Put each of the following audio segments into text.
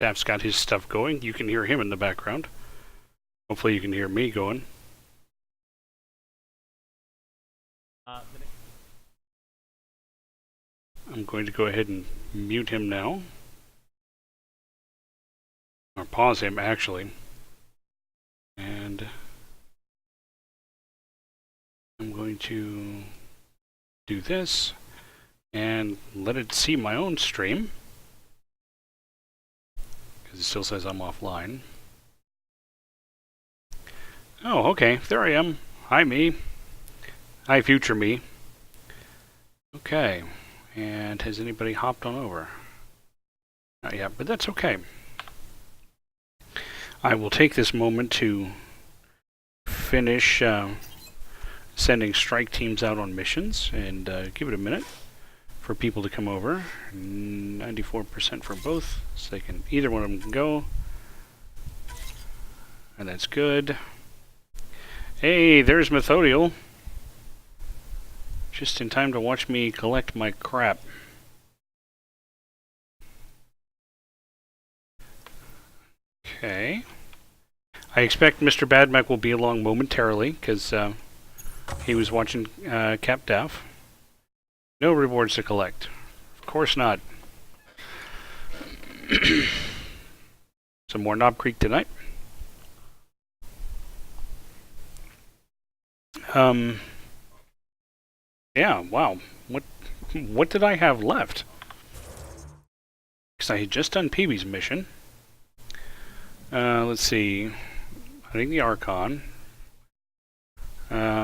Daph's got his stuff going. You can hear him in the background. Hopefully you can hear me going. I'm going to go ahead and mute him now. Or pause him, actually. And I'm going to do this and let it see my own stream. Because it still says I'm offline. Oh, okay. There I am. Hi, me. Hi, future me. Okay. And has anybody hopped on over? Not yet, but that's okay. I will take this moment to finish sending strike teams out on missions and give it a minute for people to come over. 94% for both, so they can either one of them can go. And that's good. Hey, there's Methodiel. Just in time to watch me collect my crap. Okay. I expect Mr. Badmech will be along momentarily, because he was watching Cap Daff. No rewards to collect. Of course not. Some more Knob Creek tonight. Yeah, wow. What did I have left? Because I had just done Peewee's mission. Let's see. I think the Archon. Yeah.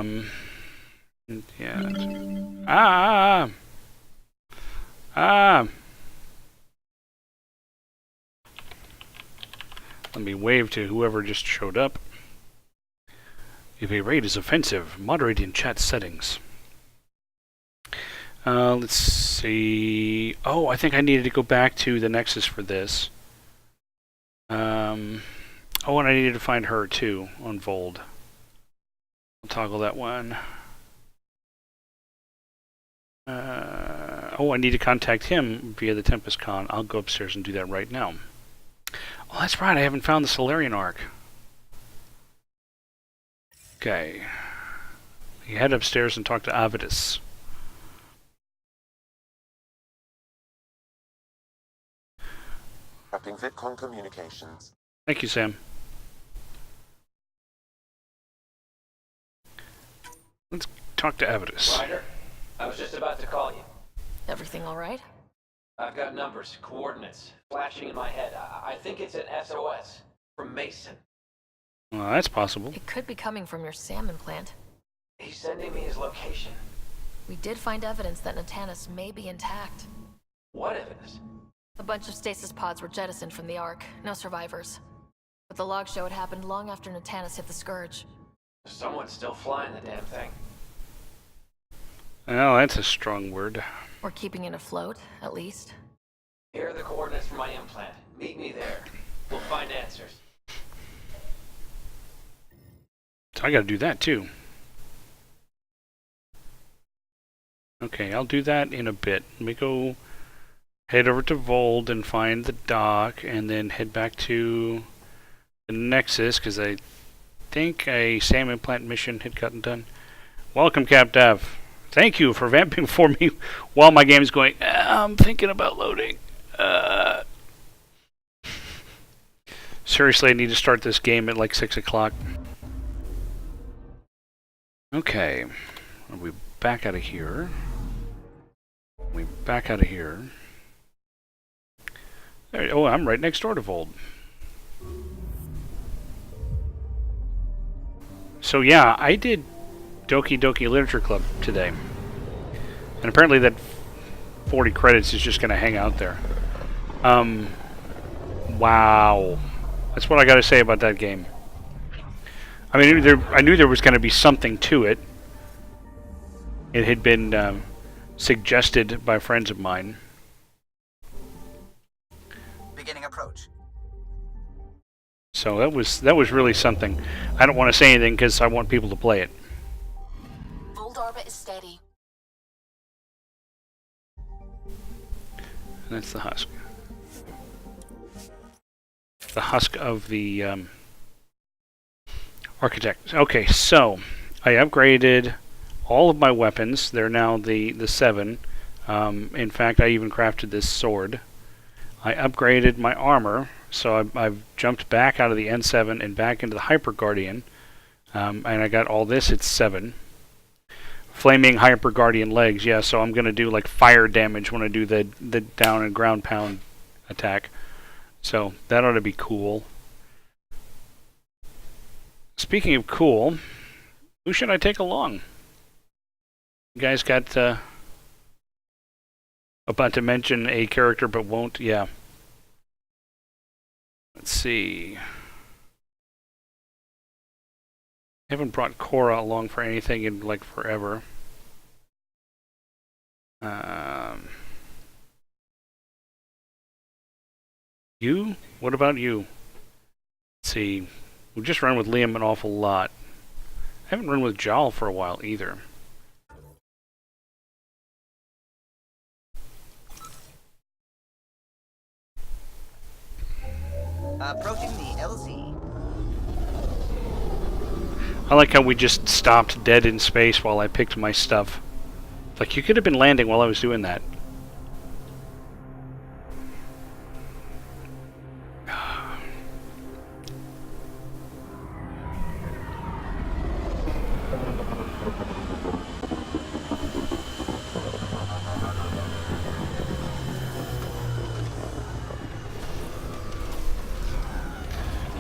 Let me wave to whoever just showed up. If a raid is offensive, moderate in chat settings. Let's see. Oh, I think I needed to go back to the Nexus for this. Oh, and I needed to find her too on Vold. I'll toggle that one. Oh, I need to contact him via the Tempest Con. I'll go upstairs and do that right now. Oh, that's right. I haven't found the Solarian Arc. Okay. You head upstairs and talk to Avidus. Tapping VidCon communications. Thank you, Sam. Let's talk to Avidus. Ryder, I was just about to call you. Everything all right? I've got numbers, coordinates, flashing in my head. I think it's an SOS from Mason. Well, that's possible. It could be coming from your salmon plant. He's sending me his location. We did find evidence that Natanus may be intact. What evidence? A bunch of stasis pods were jettisoned from the Ark. No survivors. But the logs show it happened long after Natanus hit the Scourge. Someone's still flying the damn thing. Well, that's a strong word. Or keeping it afloat, at least. Here are the coordinates for my implant. Meet me there. We'll find answers. So I gotta do that too. Okay, I'll do that in a bit. Let me go head over to Vold and find the dock, and then head back to the Nexus, because I think a salmon plant mission had gotten done. Welcome, Cap Dav. Thank you for vamping for me while my game is going. I'm thinking about loading. Seriously, I need to start this game at like 6 o'clock. Okay. Are we back out of here? We back out of here. There, oh, I'm right next door to Vold. So yeah, I did Doki Doki Literature Club today. And apparently that 40 credits is just going to hang out there. Wow. That's what I got to say about that game. I mean, I knew there was going to be something to it. It had been suggested by friends of mine. Beginning approach. So that was really something. I don't want to say anything because I want people to play it. Vold orbit is steady. That's the husk. the husk of the architect. Okay, so I upgraded all of my weapons. They're now the 7. In fact, I even crafted this sword. I upgraded my armor, so I've jumped back out of the N7 and back into the Hyper Guardian. And I got all this, it's 7. Flaming Hyper Guardian legs, yeah, so I'm going to do like fire damage when I do the down and ground pound attack. So that ought to be cool. Speaking of cool, who should I take along? You guys got about to mention a character but won't? Yeah. Let's see. I haven't brought Cora along for anything in like forever. You? What about you? Let's see. We've just run with Liam an awful lot. I haven't run with Jal for a while either. Approaching the LZ. I like how we just stopped dead in space while I picked my stuff. Like, you could have been landing while I was doing that.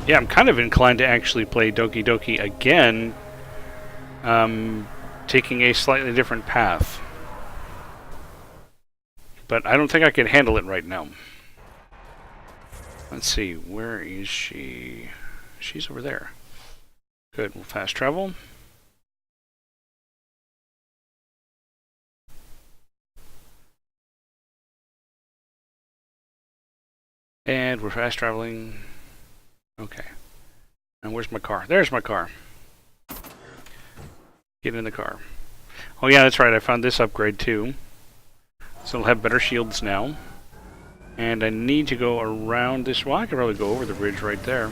Yeah, I'm kind of inclined to actually play Doki Doki again, taking a slightly different path. But I don't think I can handle it right now. Let's see, where is she? She's over there. Good, we'll fast travel. And we're fast traveling. Okay. And where's my car? There's my car. Get in the car. Oh yeah, that's right, I found this upgrade too. So it'll have better shields now. And I need to go around this. Well, I could probably go over the bridge right there.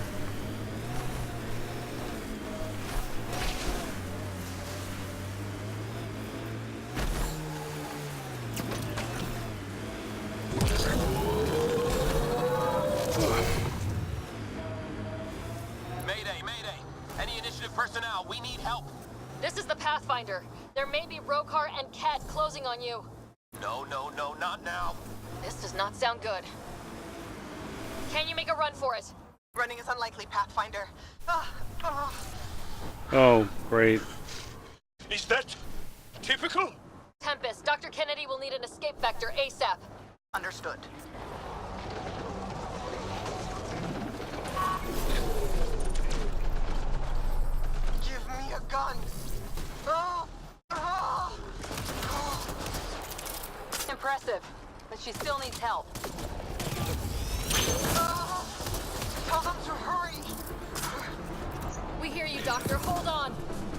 Mayday, mayday. Any initiative personnel, we need help. This is the Pathfinder. There may be Rokar and Ket closing on you. No, no, no, not now. This does not sound good. Can you make a run for it? Running is unlikely, Pathfinder. Oh, great. Is that typical? Tempest, Dr. Kennedy will need an escape vector ASAP. Understood. Give me a gun. Impressive, but she still needs help. Tell them to hurry. We hear you, Doctor. Hold on.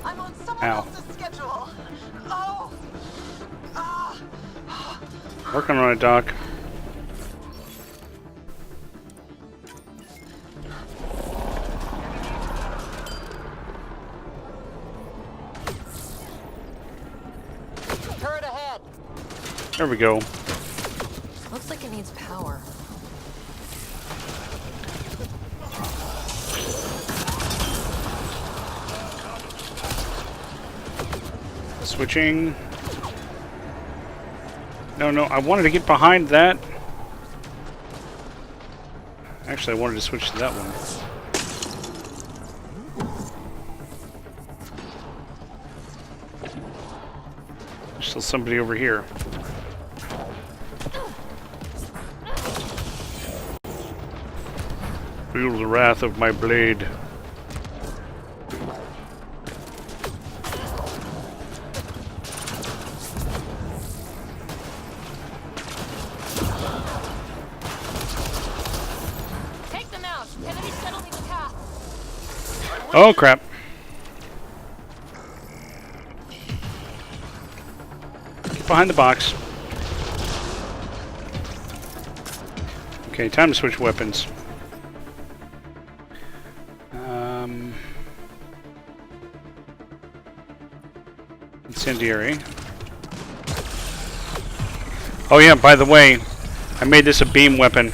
I'm on someone Ow. else's schedule. Oh. Working on it, Doc. Turret ahead. There we go. Looks like it needs power. Switching. No, no, I wanted to get behind that. Actually, I wanted to switch to that one. There's still somebody over here. Feel the wrath of my blade. Take them out. Kennedy's settling the path. Oh, crap. Get behind the box. Okay, time to switch weapons. Incendiary. Oh yeah, by the way, I made this a beam weapon.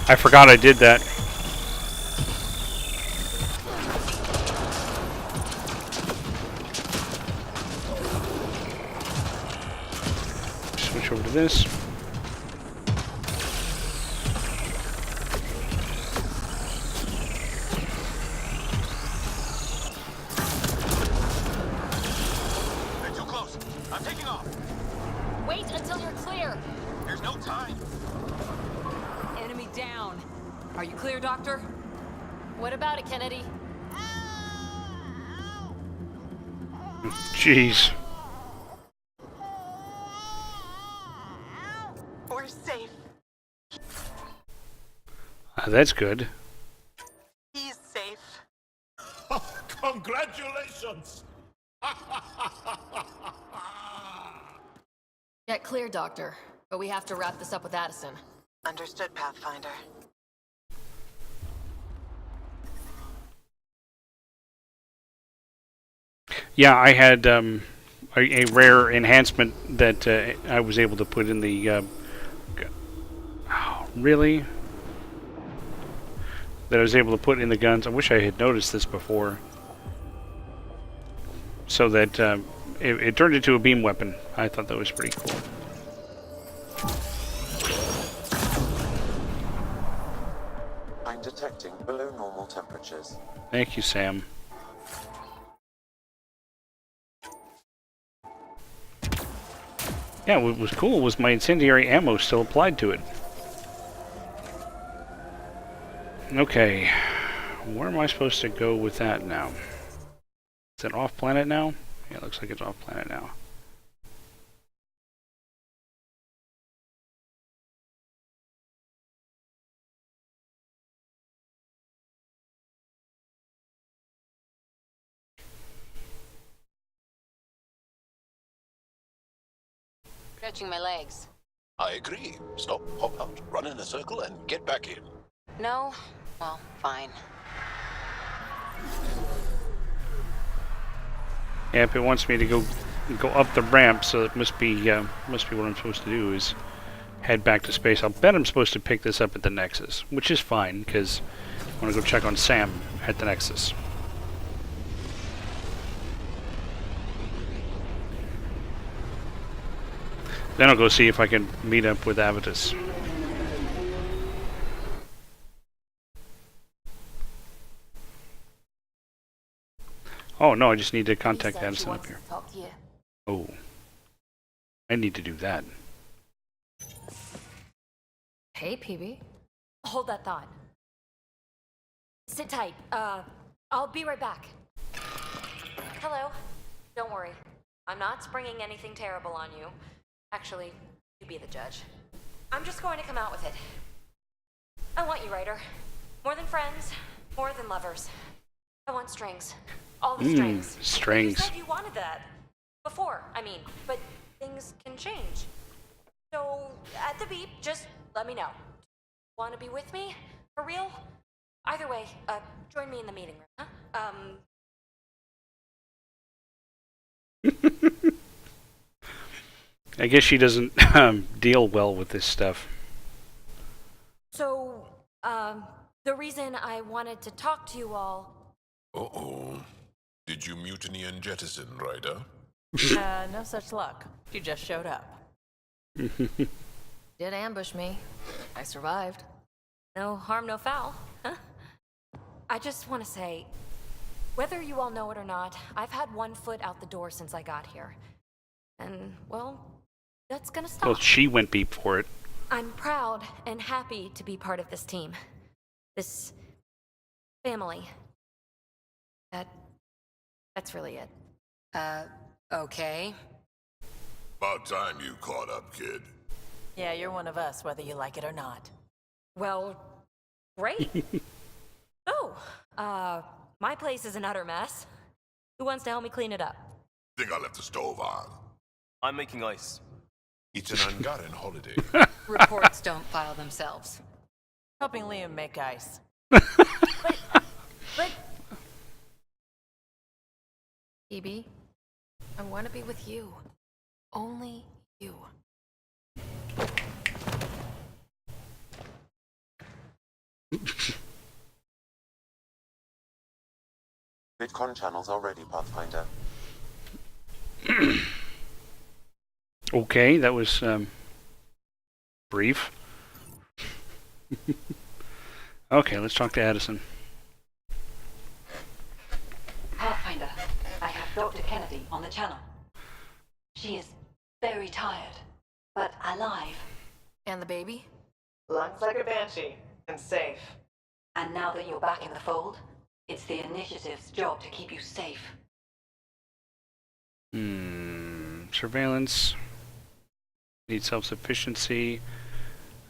I forgot I did that. Switch over to this. They're too close. I'm taking off. Wait until you're clear. There's no time. Enemy down. Are you clear, Doctor? What about it, Kennedy? Jeez. We're safe. That's good. He's safe. Congratulations. Get clear, Doctor. But we have to wrap this up with Addison. Understood, Pathfinder. Yeah, I had a rare enhancement that I was able to put in the. Oh, really? That I was able to put in the guns. I wish I had noticed this before. So that it turned into a beam weapon. I thought that was pretty cool. I'm detecting below normal temperatures. Thank you, Sam. Yeah, what was cool was my incendiary ammo still applied to it. Okay, where am I supposed to go with that now? Is it off planet now? Yeah, it looks like it's off planet now. Stretching my legs. I agree. Stop, hop out, run in a circle, and get back in. No? Well, fine. Yeah, if it wants me to go up the ramp, so it must be what I'm supposed to do is head back to space. I'll bet I'm supposed to pick this up at the Nexus, which is fine because I want to go check on Sam at the Nexus. Then I'll go see if I can meet up with Avitus. Oh no, I just need to contact Addison up here. Talk to you. Oh. I need to do that. Hey, PB. Hold that thought. Sit tight. I'll be right back. Hello. Don't worry. I'm not springing anything terrible on you. Actually, you be the judge. I'm just going to come out with it. I want you, Ryder. More than friends, more than lovers. I want strings. All the strings. Strings. You said you wanted that. Before, I mean. But things can change. So, at the beep, just let me know. Want to be with me? For real? Either way, join me in the meeting room, huh? I guess she doesn't deal well with this stuff. So, the reason I wanted to talk to you all... Uh-oh. Did you mutiny and jettison, Ryder? No such luck. You just showed up. Did ambush me. I survived. No harm, no foul, huh? I just want to say, whether you all know it or not, I've had one foot out the door since I got here. And, well, that's gonna stop. Well, she went beep for it. I'm proud and happy to be part of this team. This family. That's really it. Okay. About time you caught up, kid. Yeah, you're one of us, whether you like it or not. Well, great. Oh, my place is an utter mess. Who wants to help me clean it up? Think I left the stove on. I'm making ice. It's an ungotten holiday. Reports don't file themselves. Helping Liam make ice. But Phoebe, I want to be with you. Only you. Vidcon channels are ready, Pathfinder. Okay, that was brief. Okay, let's talk to Addison. Pathfinder, I have Dr. Kennedy on the channel. She is very tired, but alive. And the baby? Lungs like a banshee and safe. And now that you're back in the fold, it's the initiative's job to keep you safe. Surveillance. Need self-sufficiency.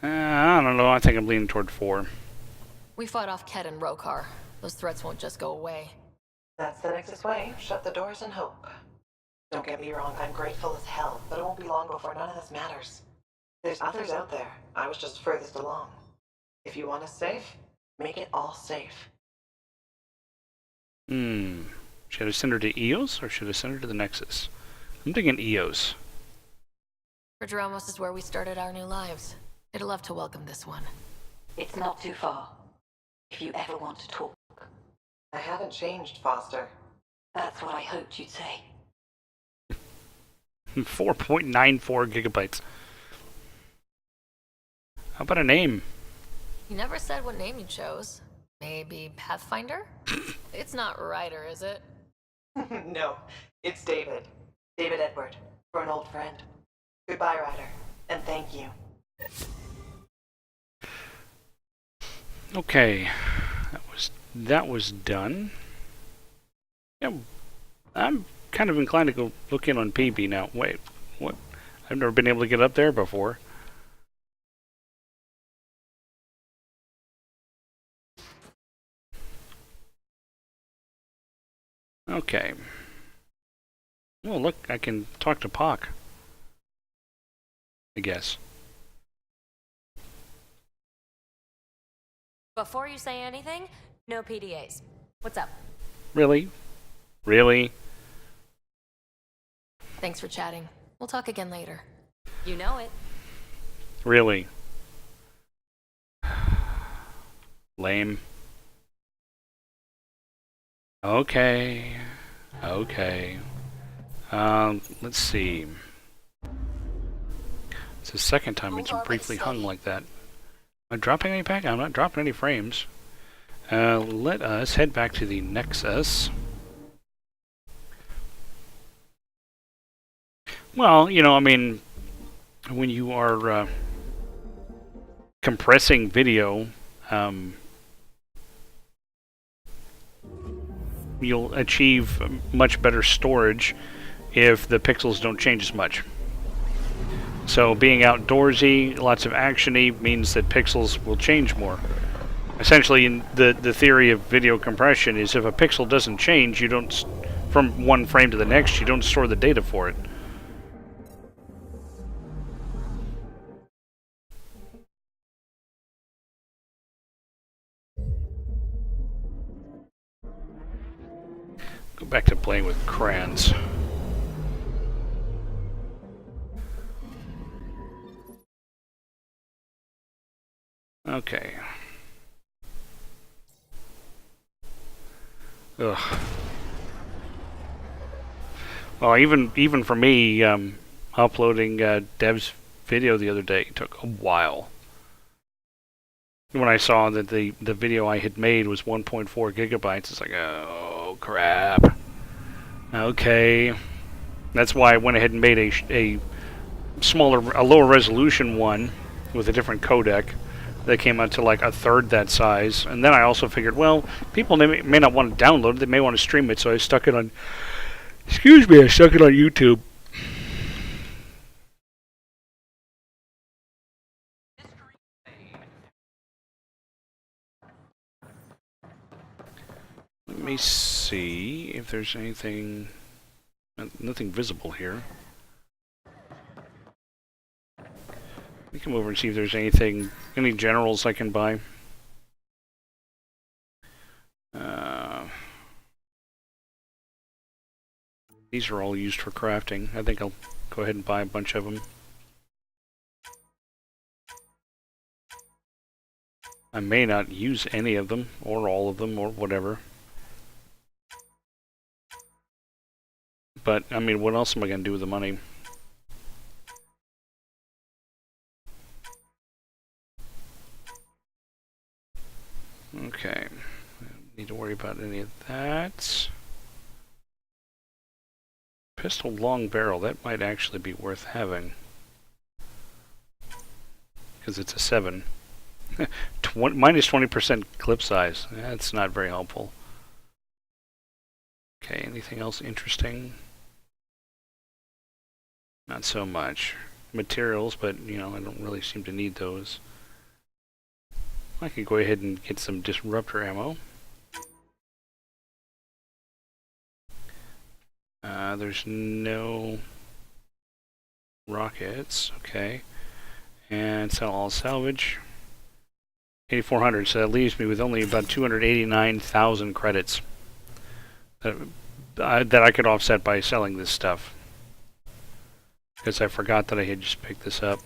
I don't know. I think I'm leaning toward 4. We fought off Ked and Rokar. Those threats won't just go away. That's the Nexus way. Shut the doors and hope. Don't get me wrong, I'm grateful as hell, but it won't be long before none of this matters. There's others out there. I was just furthest along. If you want us safe, make it all safe. Should I send her to EOS or should I send her to the Nexus? I'm thinking EOS. Ramos is where we started our new lives. I'd love to welcome this one. It's not too far, if you ever want to talk. I haven't changed, Foster. That's what I hoped you'd say. 4.94 gigabytes. How about a name? You never said what name you chose. Maybe Pathfinder? It's not Ryder, is it? No, it's David. David Edward, for an old friend. Goodbye, Ryder, and thank you. Okay, that was done. Yeah, I'm kind of inclined to go look in on PB now. Wait, what? I've never been able to get up there before. Okay. Well, look, I can talk to Pock, I guess. before you say anything, no PDAs. What's up? Really? Really? Thanks for chatting. We'll talk again later. You know it. Really? Lame. Okay. Okay. Let's see. It's the second time it's briefly hung like that. Am I dropping any pack? I'm not dropping any frames. Let us head back to the Nexus. Well, you know, I mean, when you are compressing video, you'll achieve much better storage if the pixels don't change as much. So being outdoorsy, lots of action-y, means that pixels will change more. Essentially, in the theory of video compression is if a pixel doesn't change, you don't, from one frame to the next, you don't store the data for it. Go back to playing with crayons. Okay. Ugh. Well, even for me, uploading Dev's video the other day took a while. When I saw that the video I had made was 1.4 gigabytes, it's like, oh crap. Okay. That's why I went ahead and made a lower resolution one with a different codec that came out to like a third that size. And then I also figured, well, people may not want to download it, they may want to stream it, so I stuck it on, I stuck it on YouTube. Let me see if there's anything Nothing visible here. Let me come over and see if there's any generals I can buy. These are all used for crafting. I think I'll go ahead and buy a bunch of them. I may not use any of them, or all of them, or whatever. But, I mean, what else am I going to do with the money? Okay. Don't need to worry about any of that. Pistol long barrel, that might actually be worth having. Because it's a 7. Minus 20% clip size. That's not very helpful. Okay, anything else interesting? Not so much. Materials, but, you know, I don't really seem to need those. I could go ahead and get some disruptor ammo. There's no rockets. Okay. And sell all salvage. 8,400, so that leaves me with only about 289,000 credits that I could offset by selling this stuff. Because I forgot that I had just picked this up.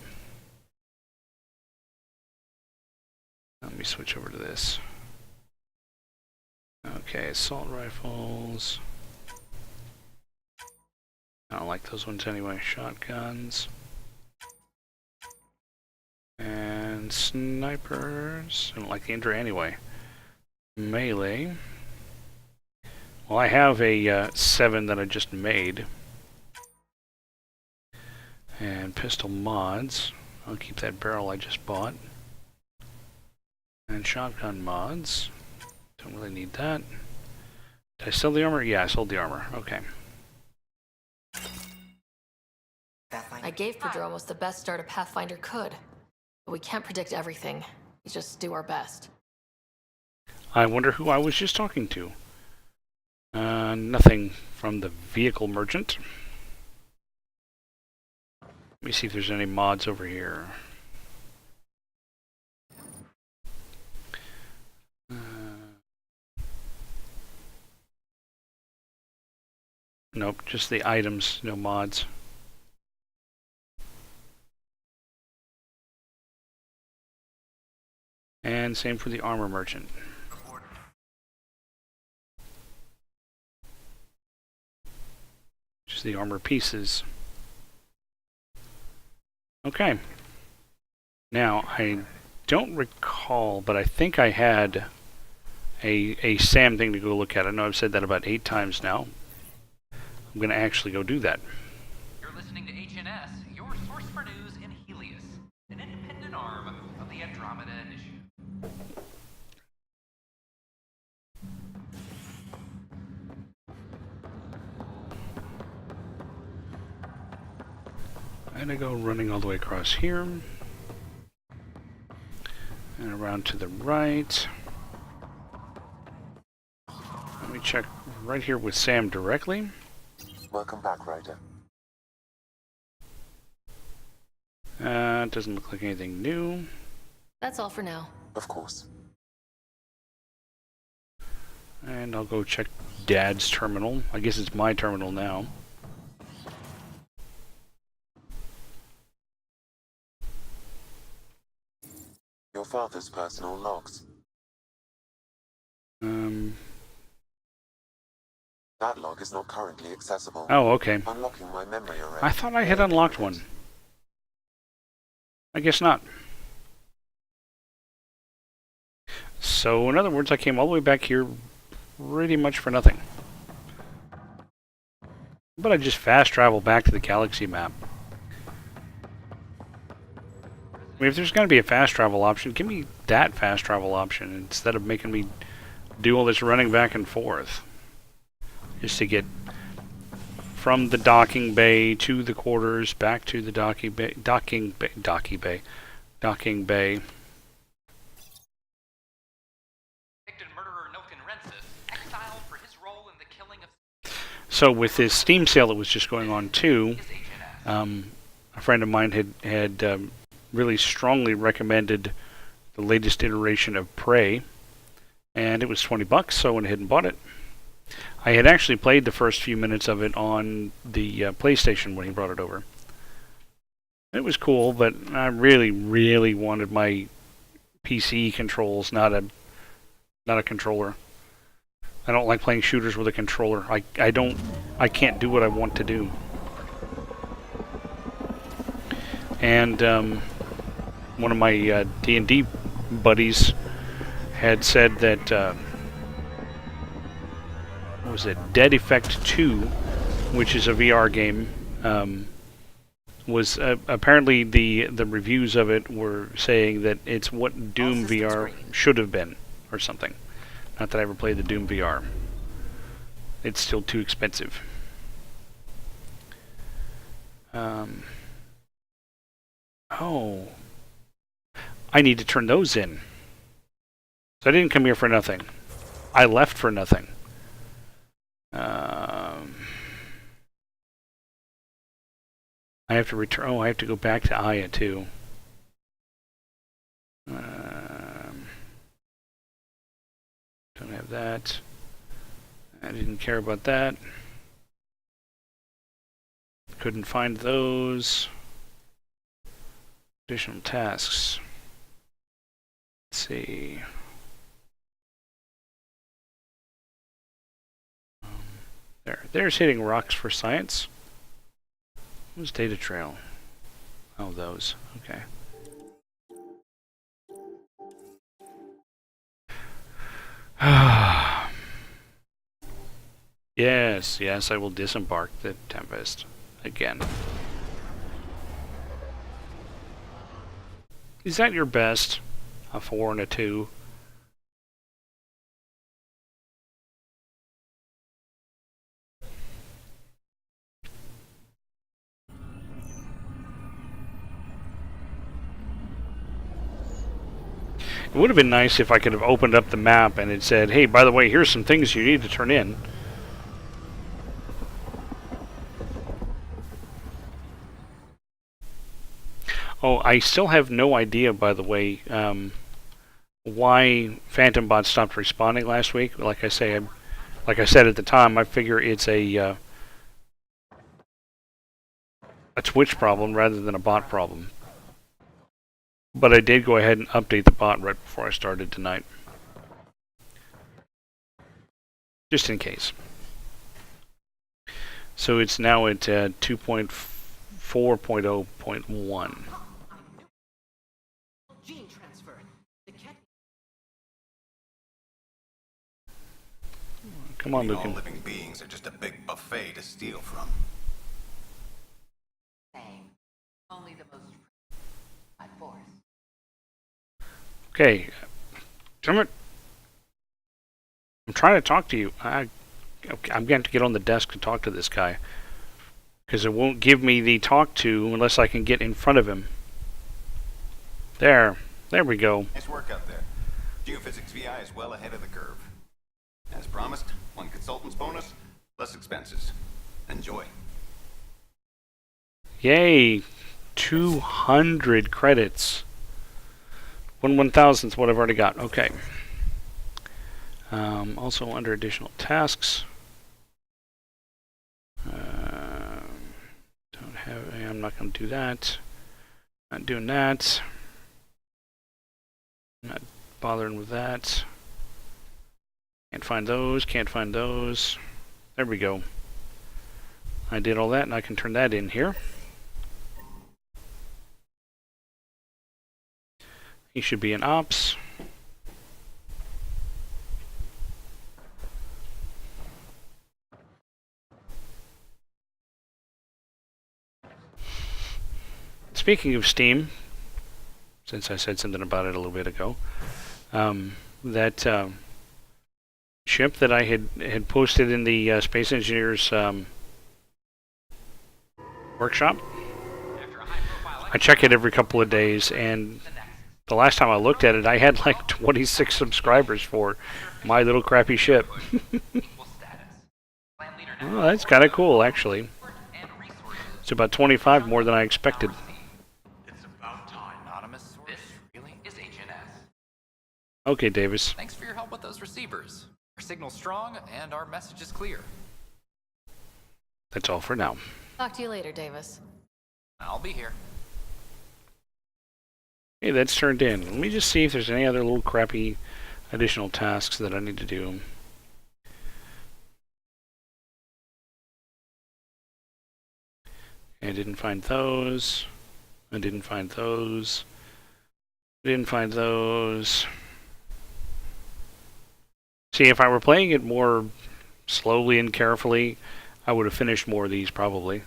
Let me switch over to this. Okay, assault rifles. I don't like those ones anyway. Shotguns. And snipers. I don't like the Indra anyway. Melee. Well, I have a 7 that I just made. And pistol mods. I'll keep that barrel I just bought. And shotgun mods. Don't really need that. Did I sell the armor? Yeah, I sold the armor. Okay. I gave Prodromos the best start a Pathfinder could. But we can't predict everything. We just do our best. I wonder who I was just talking to. Nothing from the vehicle merchant. Let me see if there's any mods over here. Nope, just the items, no mods. And same for the armor merchant. Just the armor pieces. Okay. Now, I don't recall, but I think I had a SAM thing to go look at. I know I've said that about 8 times now. I'm going to actually go do that. You're listening to HNS, your source for news in Helios, an independent arm of the Andromeda Initiative. I'm going to go running all the way across here. And around to the right. Let me check right here with Sam directly. Welcome back, Ryder. It doesn't look like anything new. That's all for now. Of course. And I'll go check Dad's terminal. I guess it's my terminal now. Your father's personal logs. That log is not currently accessible. Oh, okay. Unlocking my memory array. I thought I had unlocked one. I guess not. So, in other words, I came all the way back here pretty much for nothing. But I just fast travel back to the galaxy map. I mean, if there's going to be a fast travel option, give me that fast travel option instead of making me do all this running back and forth. Just to get from the docking bay to the quarters, back to the docking bay. Convicted murderer Nilken Rensis, exiled for his role in the killing of... So with this Steam sale that was just going on too, a friend of mine had really strongly recommended the latest iteration of Prey, and it was $20, so I went ahead and bought it. I had actually played the first few minutes of it on the PlayStation when he brought it over. It was cool, but I really, really wanted my PC controls, not a controller. I don't like playing shooters with a controller. I can't do what I want to do. And one of my D&D buddies had said that what was it? Dead Effect 2, which is a VR game, was apparently the reviews of it were saying that it's what Doom VR should have been, or something. Not that I ever played the Doom VR. It's still too expensive. Oh. I need to turn those in. So I didn't come here for nothing. I left for nothing. I have to return. Oh, I have to go back to Aya too. Don't have that. I didn't care about that. Couldn't find those. Additional tasks. Let's see. There's hitting rocks for science. What's data trail? Oh, those. Okay. Yes, I will disembark the Tempest again. Is that your best? A 4 and a 2? It would have been nice if I could have opened up the map and it said, hey, by the way, here's some things you need to turn in. Oh, I still have no idea, by the way, why Phantom Bot stopped responding last week. Like I said at the time, I figure it's a Twitch problem rather than a bot problem. But I did go ahead and update the bot right before I started tonight. Just in case. So it's now at 2.4.0.1. Come on, Lucan. All living beings are just a big buffet to steal from. Only the most by force. Okay, I'm trying to talk to you. I'm going to get on the desk and talk to this guy. Because it won't give me the talk to unless I can get in front of him. There we go. Nice work out there. Geophysics VI is well ahead of the curve. As promised, 1 consultant's bonus, less expenses. Enjoy. Yay! 200 credits. 1/1000th what I've already got. Okay. Also under additional tasks. Don't have. I'm not going to do that. Not doing that. Not bothering with that. Can't find those. Can't find those. There we go. I did all that, and I can turn that in here. He should be in ops. Speaking of Steam, since I said something about it a little bit ago, that ship that I had posted in the Space Engineers workshop, I check it every couple of days, and the last time I looked at it, I had like 26 subscribers for my little crappy ship. Oh, that's kind of cool, actually. It's about 25 more than I expected. It's about time. Anonymous source. This really is HNS. Okay, Davis. Thanks for your help with those receivers. Our signal's strong and our message is clear. That's all for now. Talk to you later, Davis. I'll be here. Okay, that's turned in. Let me just see if there's any other little crappy additional tasks that I need to do. I didn't find those. I didn't find those. I didn't find those. See, if I were playing it more slowly and carefully, I would have finished more of these probably.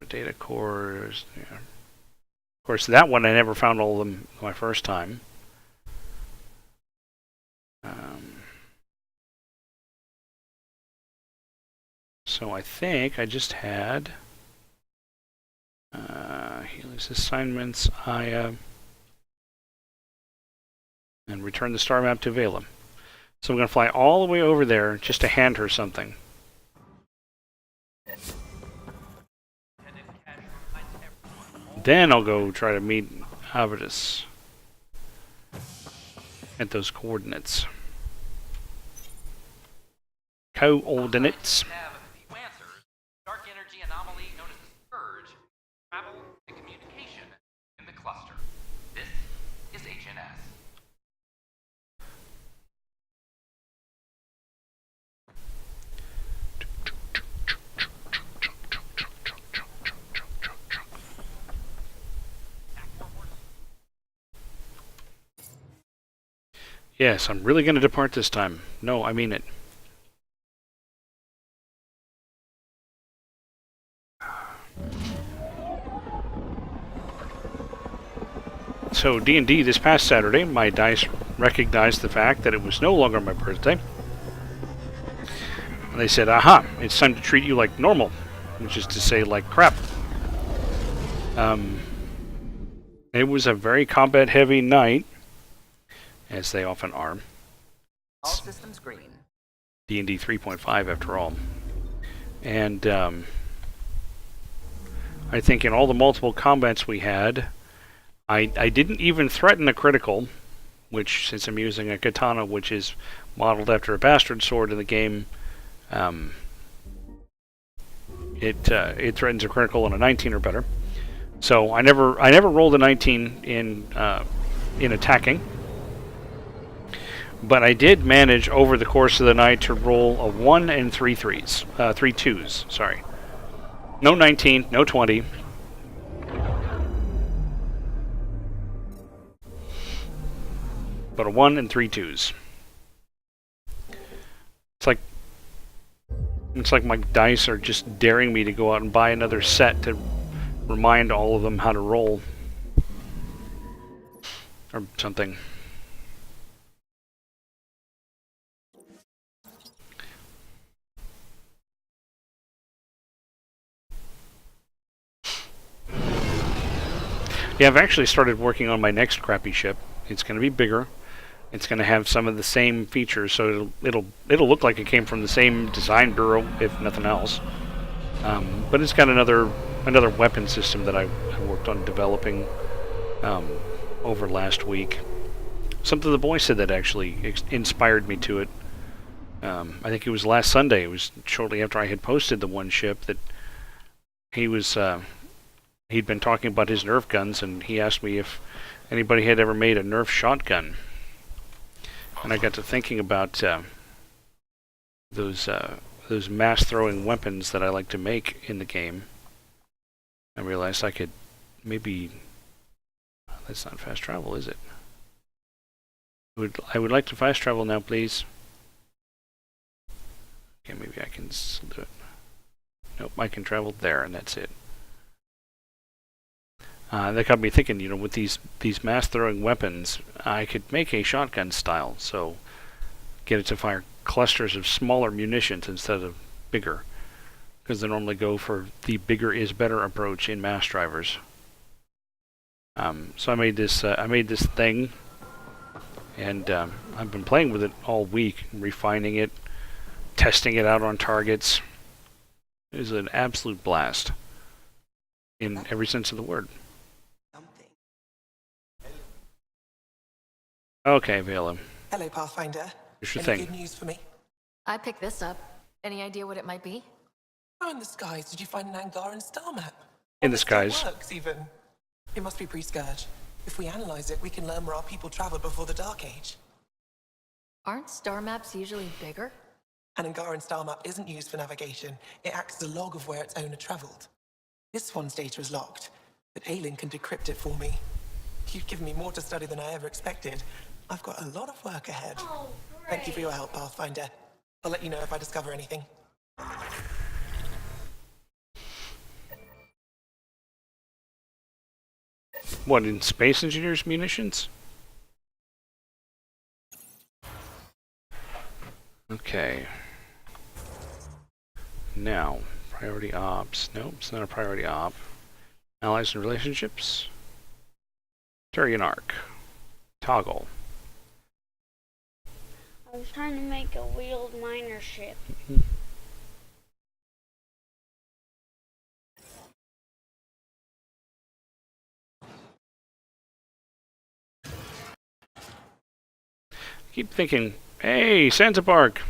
Data cores. Yeah. Of course, that one I never found all of them my first time. So I think I just had Helios assignments, Aya, and return the star map to Vela. So I'm going to fly all the way over there just to hand her something. Then I'll go try to meet Avidus at those coordinates. Coordinates. Dark energy anomaly known as the Scourge. Travel and communication in the cluster. This is HNS. Yes, I'm really going to depart this time. No, I mean it. So D&D this past Saturday, my dice recognized the fact that it was no longer my birthday. And they said, aha, it's time to treat you like normal, which is to say like crap. It was a very combat-heavy night, as they often are. All systems green. D&D 3.5 after all. And I think in all the multiple combats we had, I didn't even threaten a critical, which, since I'm using a katana which is modeled after a bastard sword in the game, it threatens a critical on a 19 or better. So I never rolled a 19 in attacking. But I did manage over the course of the night to roll a 1 and 3 twos, sorry. No 19, no 20. But a 1 and 3 twos. It's like my dice are just daring me to go out and buy another set to remind all of them how to roll. Or something. Yeah, I've actually started working on my next crappy ship. It's going to be bigger. It's going to have some of the same features, so it'll look like it came from the same design bureau, if nothing else. But it's got another weapon system that I worked on developing over last week. Something the boy said that actually inspired me to it. I think it was last Sunday. It was shortly after I had posted the one ship that he was. He'd been talking about his Nerf guns, and he asked me if anybody had ever made a Nerf shotgun. And I got to thinking about those mass-throwing weapons that I like to make in the game. I realized I could maybe... That's not fast travel, is it? I would like to fast travel now, please. Okay, maybe I can still do it. Nope, I can travel there, and that's it. That got me thinking, you know, with these mass-throwing weapons, I could make a shotgun style, so get it to fire clusters of smaller munitions instead of bigger, because they normally go for the bigger is better approach in mass drivers. So I made this thing, And I've been playing with it all week, refining it, testing it out on targets. It is an absolute blast in every sense of the word. Okay, Vela. Hello, Pathfinder. Here's your Any thing. good news for me? I picked this up. Any idea what it might be? How in the skies did you find an Angaran star map? In One the that still skies. works, even. It must be pre-Scourge. If we analyze it, we can learn where our people traveled before the Dark Age. Aren't star maps usually bigger? An Angaran star map isn't used for navigation. It acts as a log of where its owner traveled. This one's data is locked, but Aelin can decrypt it for me. You've given me more to study than I ever expected. I've got a lot of work ahead. Oh, Thank you for your help, Pathfinder. I'll let you know if I discover anything. What, in Space Engineers munitions? Okay. Now, priority ops. Nope, it's not a priority op. Allies and relationships. Turian arc. Toggle. I was trying to make a wheeled miner ship. Keep thinking, hey, Santa Park.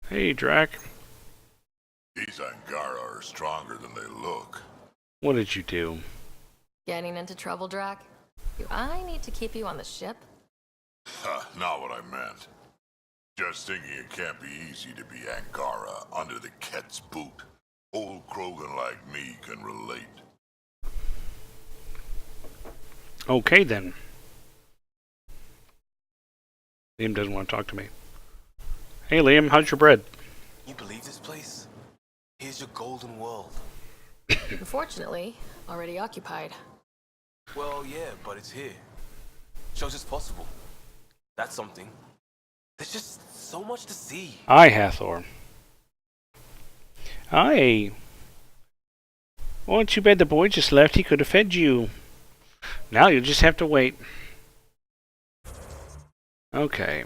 Hey, Drac. These Angara are stronger than they look. What did you do? Getting into trouble, Drac? Do I need to keep you on the ship? Ha, not what I meant. Just thinking it can't be easy to be Angara under the Ket's boot. Old Krogan like me can relate. Okay, then. Liam doesn't want to talk to me. Hey, Liam, how's your bread? You believe this place? Here's your golden world. Unfortunately, already occupied. Well, yeah, but it's here. Shows it's possible. That's something. There's just so much to see. Aye, Hathor. Aye. Well, too bad the boy just left. He could have fed you. Now you'll just have to wait. Okay.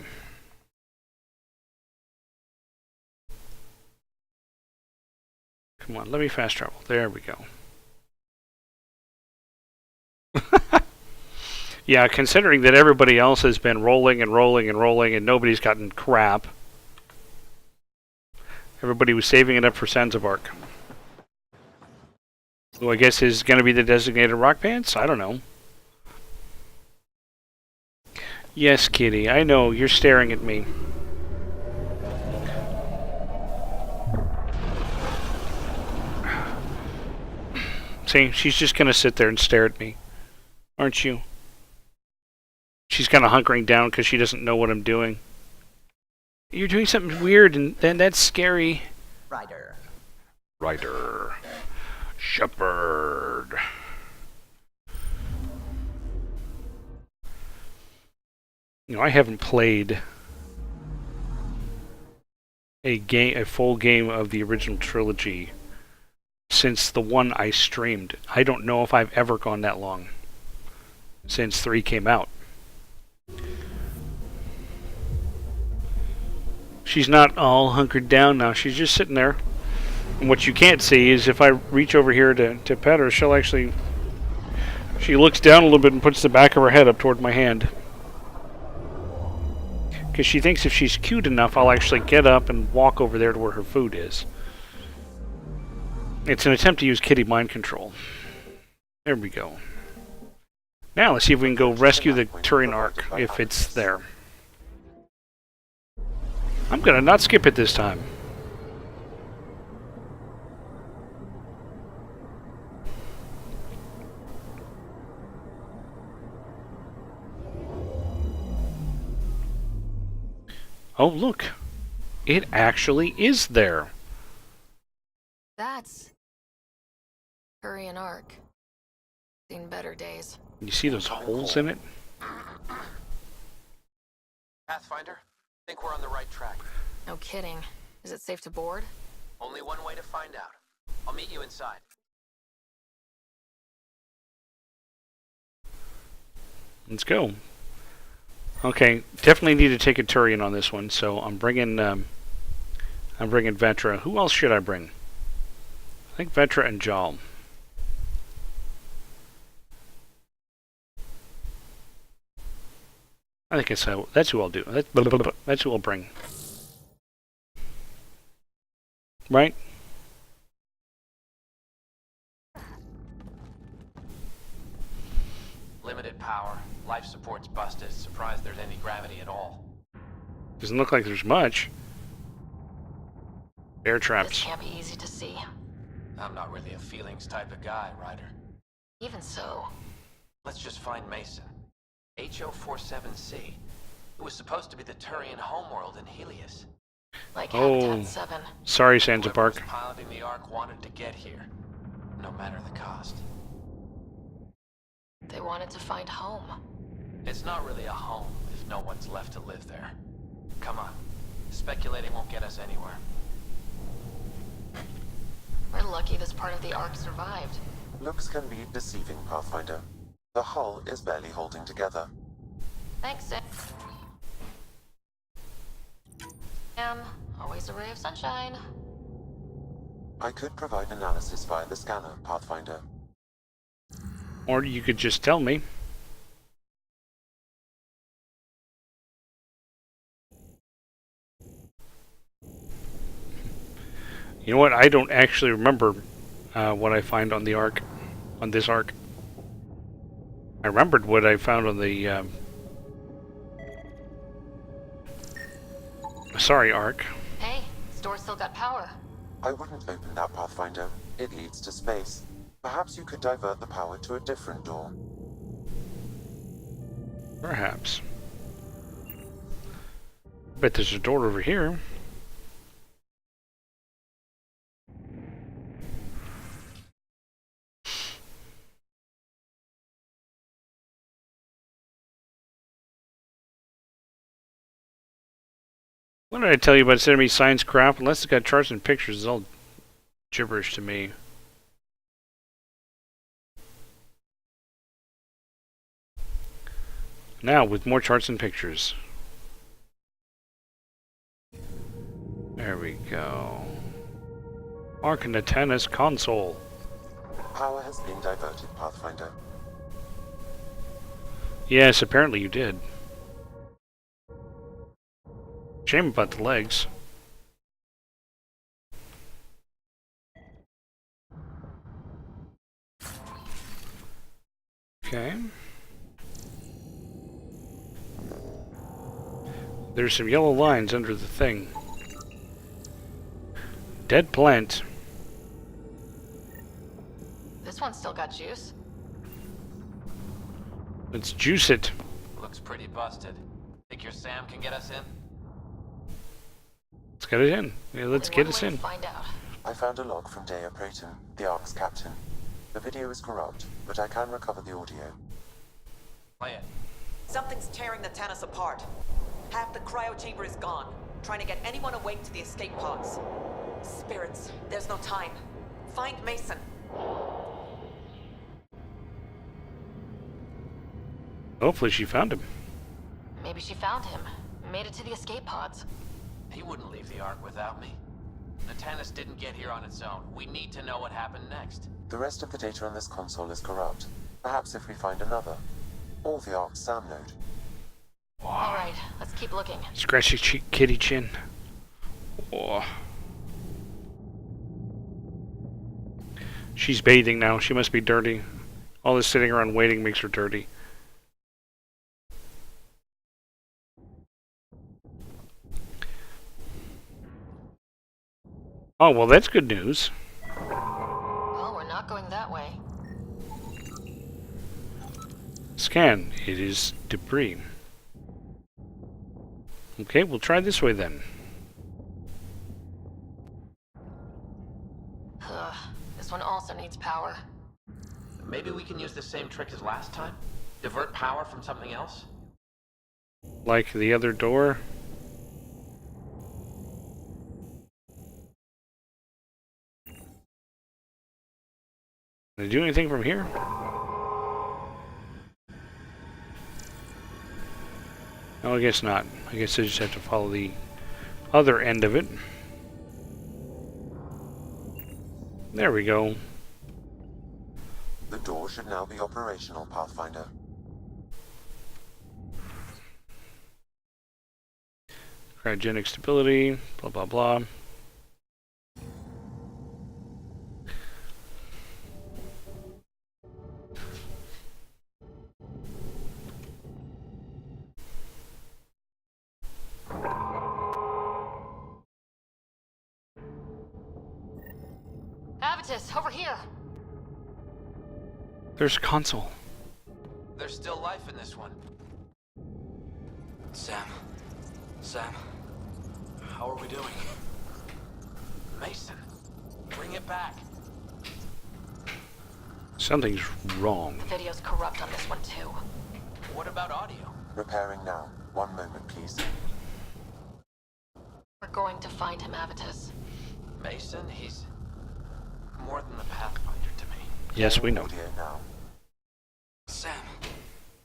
Come on, let me fast travel. There we go. Yeah, considering that everybody else has been rolling and rolling and rolling and nobody's gotten crap. Everybody was saving it up for Zanzibar. Who I guess is going to be the designated rock pants? I don't know. Yes, Kitty, I know, you're staring at me. See, she's just going to sit there and stare at me. Aren't you? She's kind of hunkering down because she doesn't know what I'm doing. You're doing something weird, and then that's scary. Ryder. Ryder. Shepherd. You know, I haven't played a full game of the original trilogy since the one I streamed. I don't know if I've ever gone that long since 3 came out. She's not all hunkered down now. She's just sitting there. And what you can't see is if I reach over here to pet her, she'll actually... She looks down a little bit and puts the back of her head up toward my hand. Because she thinks if she's cute enough, I'll actually get up and walk over there to where her food is. It's an attempt to use kitty mind control. There we go. Now let's see if we can go rescue the Turian Ark, if it's there. I'm gonna not skip it this time. Oh, look. It actually is there. That's Turian Ark. Seen better days. You see those holes in it? Pathfinder, think we're on the right track. No kidding. Is it safe to board? Only one way to find out. I'll meet you inside. Let's go. Okay, definitely need to take a Turian on this one, so I'm bringing Vetra. Who else should I bring? I think Vetra and Jal. I think that's who I'll do. That's who I'll bring. Right? Limited power. Life support's busted. Surprised there's any gravity at all. Doesn't look like there's much. Air traps. This can't be easy to see. I'm not really a feelings type of guy, Ryder. Even so. Let's just find Mason. HO47C. It was supposed to be the Turian homeworld in Helios. Like Habitat Oh, 7. sorry, Sansa Whoever was Park. piloting the Ark wanted to get here, no matter the cost. They wanted to find home. It's not really a home if no one's left to live there. Come on. Speculating won't get us anywhere. We're lucky this part of the Ark survived. Looks can be deceiving, Pathfinder. The hull is barely holding together. Thanks, Sam. Always a ray of sunshine. I could provide analysis via the scanner, Pathfinder. Or you could just tell me. You know what? I don't actually remember what I find on the Ark, on this Ark. I remembered what I found on the sorry, Ark. Hey, store still got power. I wouldn't open that, Pathfinder. It leads to space. Perhaps you could divert the power to a different door. Perhaps. Bet there's a door over here. What did I tell you about this enemy science crap? Unless it's got charts and pictures, it's all gibberish to me. Now, with more charts and pictures. There we go. Ark and the tennis console. Power has been diverted, Pathfinder. Yes, apparently you did. Shame about the legs. Okay. There's some yellow lines under the thing. Dead plant. This one's still got juice. Let's juice it. Looks pretty busted. Think your Sam can get us in? Let's get it in. Yeah, let's Only get one us way in. to find out. I found a log from Dea Prayton, the Ark's captain. The video is corrupt, but I can recover the audio. Play it. Something's tearing the Tannis apart. Half the cryo chamber is gone, trying to get anyone awake to the escape pods. Spirits, there's no time. Find Mason. Hopefully she found him. Maybe she found him. Made it to the escape pods. He wouldn't leave the Ark without me. The Tannis didn't get here on its own. We need to know what happened next. The rest of the data on this console is corrupt. Perhaps if we find another. Or the Ark's SAM node. Alright, let's keep looking. Scratchy kitty chin. Oh. She's bathing now. She must be dirty. All this sitting around waiting makes her dirty. Oh, well, that's good news. Well, we're not going that way. Scan. It is debris. Okay, we'll try this way then. Ugh, this one also needs power. Maybe we can use the same trick as last time? Divert power from something else? Like the other door. Can I do anything from here? No, I guess not. I guess I just have to follow the other end of it. There we go. The door should now be operational, Pathfinder. Cryogenic stability, blah blah blah. Avitus, over here! There's a console. There's still life in this one. Sam. Sam. How are we doing? Mason, bring it back. Something's wrong. The video's corrupt on this one, too. What about audio? Repairing now. 1 moment, please. We're going to find him, Avitus. Mason, he's more than the Pathfinder to me. Yes, we know. Audio now. Sam.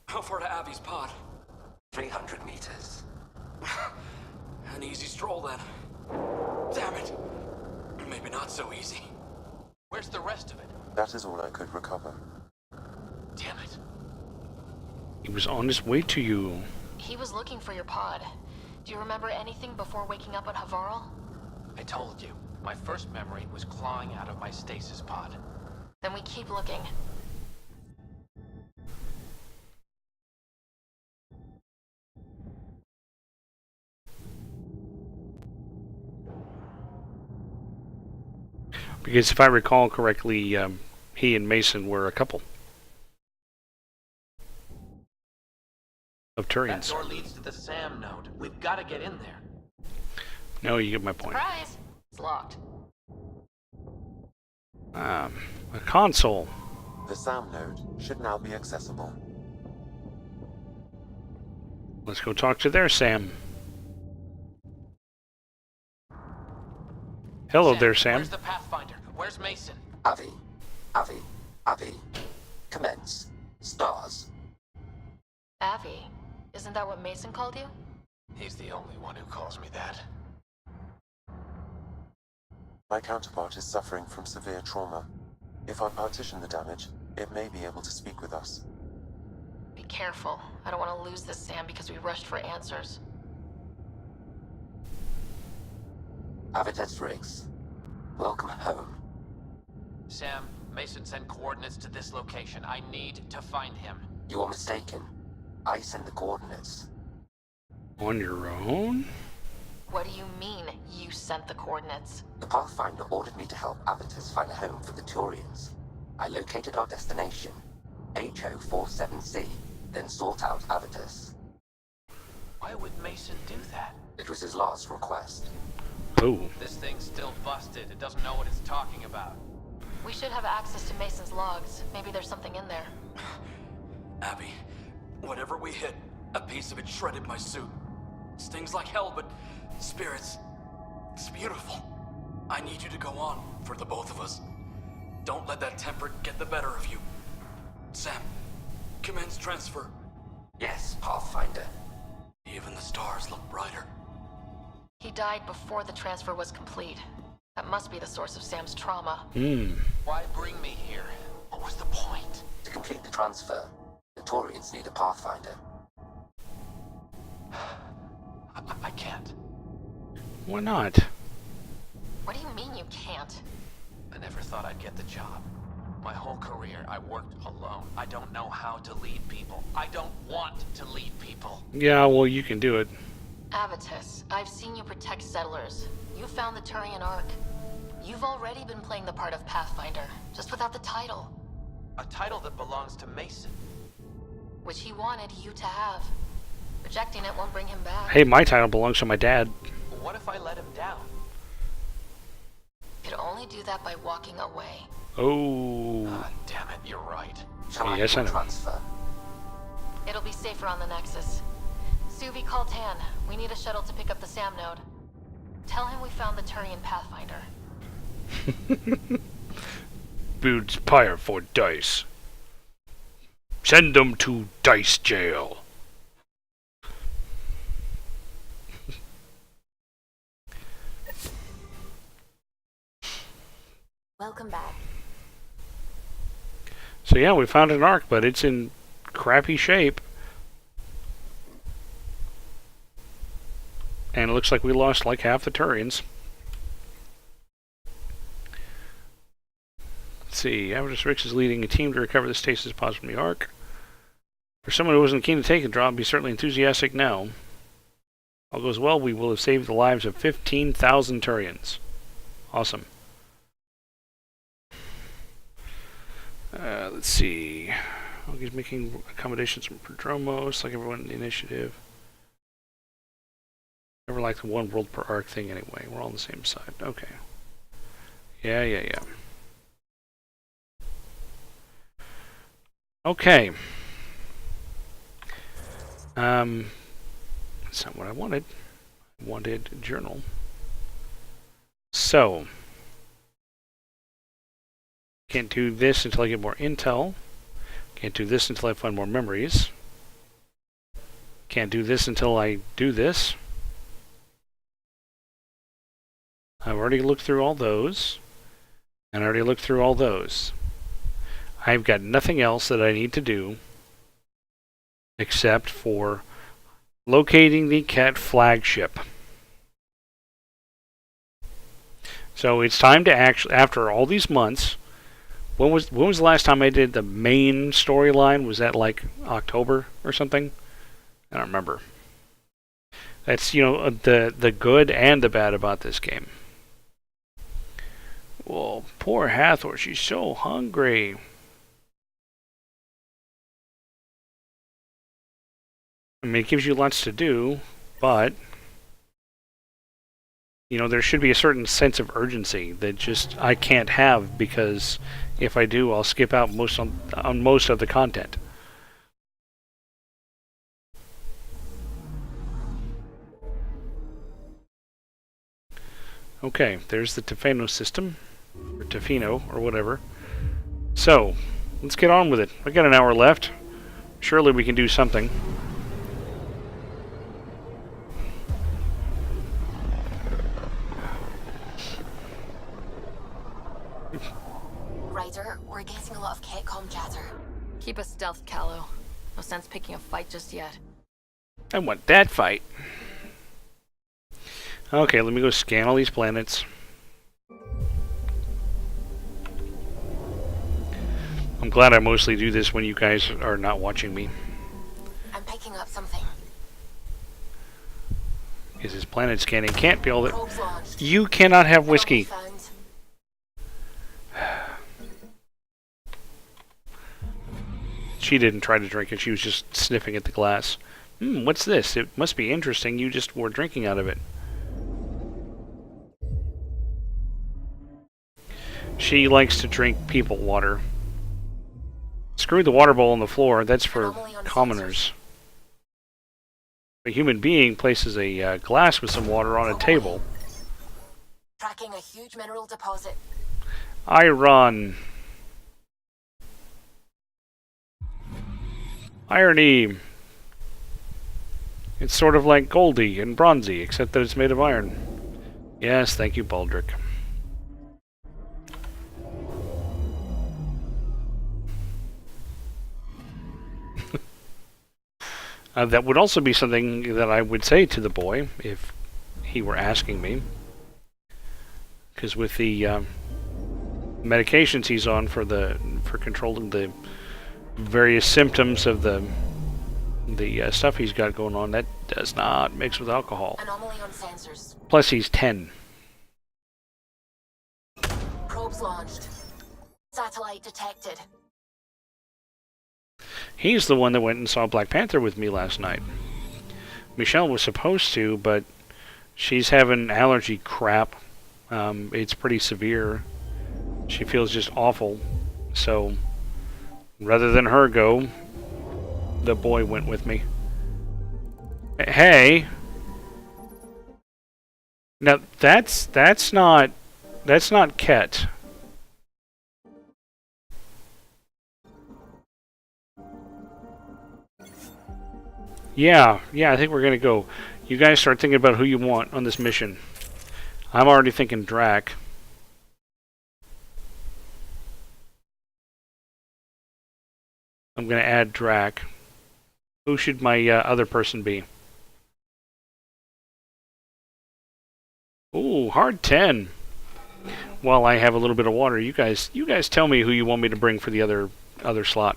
How far to Abby's pod? 300 meters. An easy stroll then. Damn it. Maybe not so easy. Where's the rest of it? That is all I could recover. Damn it. He was on his way to you. He was looking for your pod. Do you remember anything before waking up on Havarl? I told you. My first memory was clawing out of my stasis pod. Then we keep looking. Because if I recall correctly, he and Mason were a couple of That Turians. door leads to the SAM node. We've got to get in there. No, you get my point. Surprise! It's locked. A console. The SAM node should now be accessible. Let's go talk to their Sam. Hello there, Sam. Where's the Pathfinder? Where's Mason? Avi. Commence. Stars. Avi, isn't that what Mason called you? He's the only one who calls me that. My counterpart is suffering from severe trauma. If I partition the damage, it may be able to speak with us. Be careful. I don't want to lose this Sam because we rushed for answers. Avitus Riggs. Welcome home. Sam, Mason sent coordinates to this location. I need to find him. You are mistaken. I sent the coordinates. On your own? What do you mean, you sent the coordinates? The Pathfinder ordered me to help Avitus find a home for the Turians. I located our destination, HO47C, then sought out Avitus. Why would Mason do that? It was his last request. Oh. This thing's still busted. It doesn't know what it's talking about. We should have access to Mason's logs. Maybe there's something in there. Abby, whatever we hit, a piece of it shredded my suit. Stings like hell, but spirits, it's beautiful. I need you to go on for the both of us. Don't let that temper get the better of you. Sam, commence transfer. Yes, Pathfinder. Even the stars look brighter. He died before the transfer was complete. That must be the source of Sam's trauma. Why bring me here? What was the point? To complete the transfer, the Turians need a Pathfinder. I can't. Why not? What do you mean you can't? I never thought I'd get the job. My whole career, I worked alone. I don't know how to lead people. I don't want to lead people. Yeah, well, you can do it. Avitus, I've seen you protect settlers. You found the Turian Ark. You've already been playing the part of Pathfinder, just without the title. A title that belongs to Mason. Which he wanted you to have. Rejecting it won't bring him back. Hey, my title belongs to my dad. What if I let him down? You could only do that by walking away. Oh. Damn it, you're right. Yes, I know. Transfer. It'll be safer on the Nexus. Suvi, call Tan. We need a shuttle to pick up the SAM node. Tell him we found the Turian Pathfinder. Boots pyre for dice. Send them to dice jail. Welcome back. So yeah, we found an ark, but it's in crappy shape. And it looks like we lost like half the Turians. Let's see, Avatar Rix is leading a team to recover the stasis pods from the ark. For someone who wasn't keen to take the job, be certainly enthusiastic now. All goes well, we will have saved the lives of 15,000 Turians. Awesome. Let's see. He's making accommodations from Prodromos, like everyone in the initiative. Never liked the one world per arc thing anyway. We're all on the same side. Okay. Yeah. Okay. That's not what I wanted. I wanted a journal. So. Can't do this until I get more intel. Can't do this until I find more memories. Can't do this until I do this. I've already looked through all those. And I already looked through all those. I've got nothing else that I need to do except for locating the Ket flagship. So it's time to actually, after all these months, when was the last time I did the main storyline? Was that like October or something? I don't remember. That's, you know, the good and the bad about this game. Well, poor Hathor, she's so hungry. I mean, it gives you lots to do, but you know, there should be a certain sense of urgency that just I can't have, because if I do, I'll skip out on most of the content. Okay, there's the Tefeno system, or Tefino, or whatever. So, let's get on with it. I got an hour left. Surely we can do something. Ryder, we're getting a lot of Ketcom chatter. Keep a stealth, Callow. No sense picking a fight just yet. I want that fight. Okay, let me go scan all these planets. I'm glad I mostly do this when you guys are not watching me. I'm picking up something. Is this planet scanning? Can't be all that. You cannot have whiskey. She didn't try to drink it. She was just sniffing at the glass. What's this? It must be interesting. You just were drinking out of it. She likes to drink people water. Screw the water bowl on the floor. That's for commoners. A human being places a glass with some water on a table. Tracking a huge mineral deposit. Iron. Irony. It's sort of like goldy and bronzy, except that it's made of iron. Yes, thank you, Baldric. That would also be something that I would say to the boy if he were asking me. Because with the medications he's on for controlling the various symptoms of the stuff he's got going on, that does not mix with alcohol. Anomaly on sensors. Plus he's 10. Probes launched. Satellite detected. He's the one that went and saw Black Panther with me last night. Michelle was supposed to, but she's having allergy crap. It's pretty severe. She feels just awful. So, rather than her go, the boy went with me. Hey! Now, that's not Ket. Yeah, I think we're gonna go. You guys start thinking about who you want on this mission. I'm already thinking Drac. I'm going to add Drac. Who should my other person be? Ooh, hard 10. While I have a little bit of water, you guys tell me who you want me to bring for the other slot.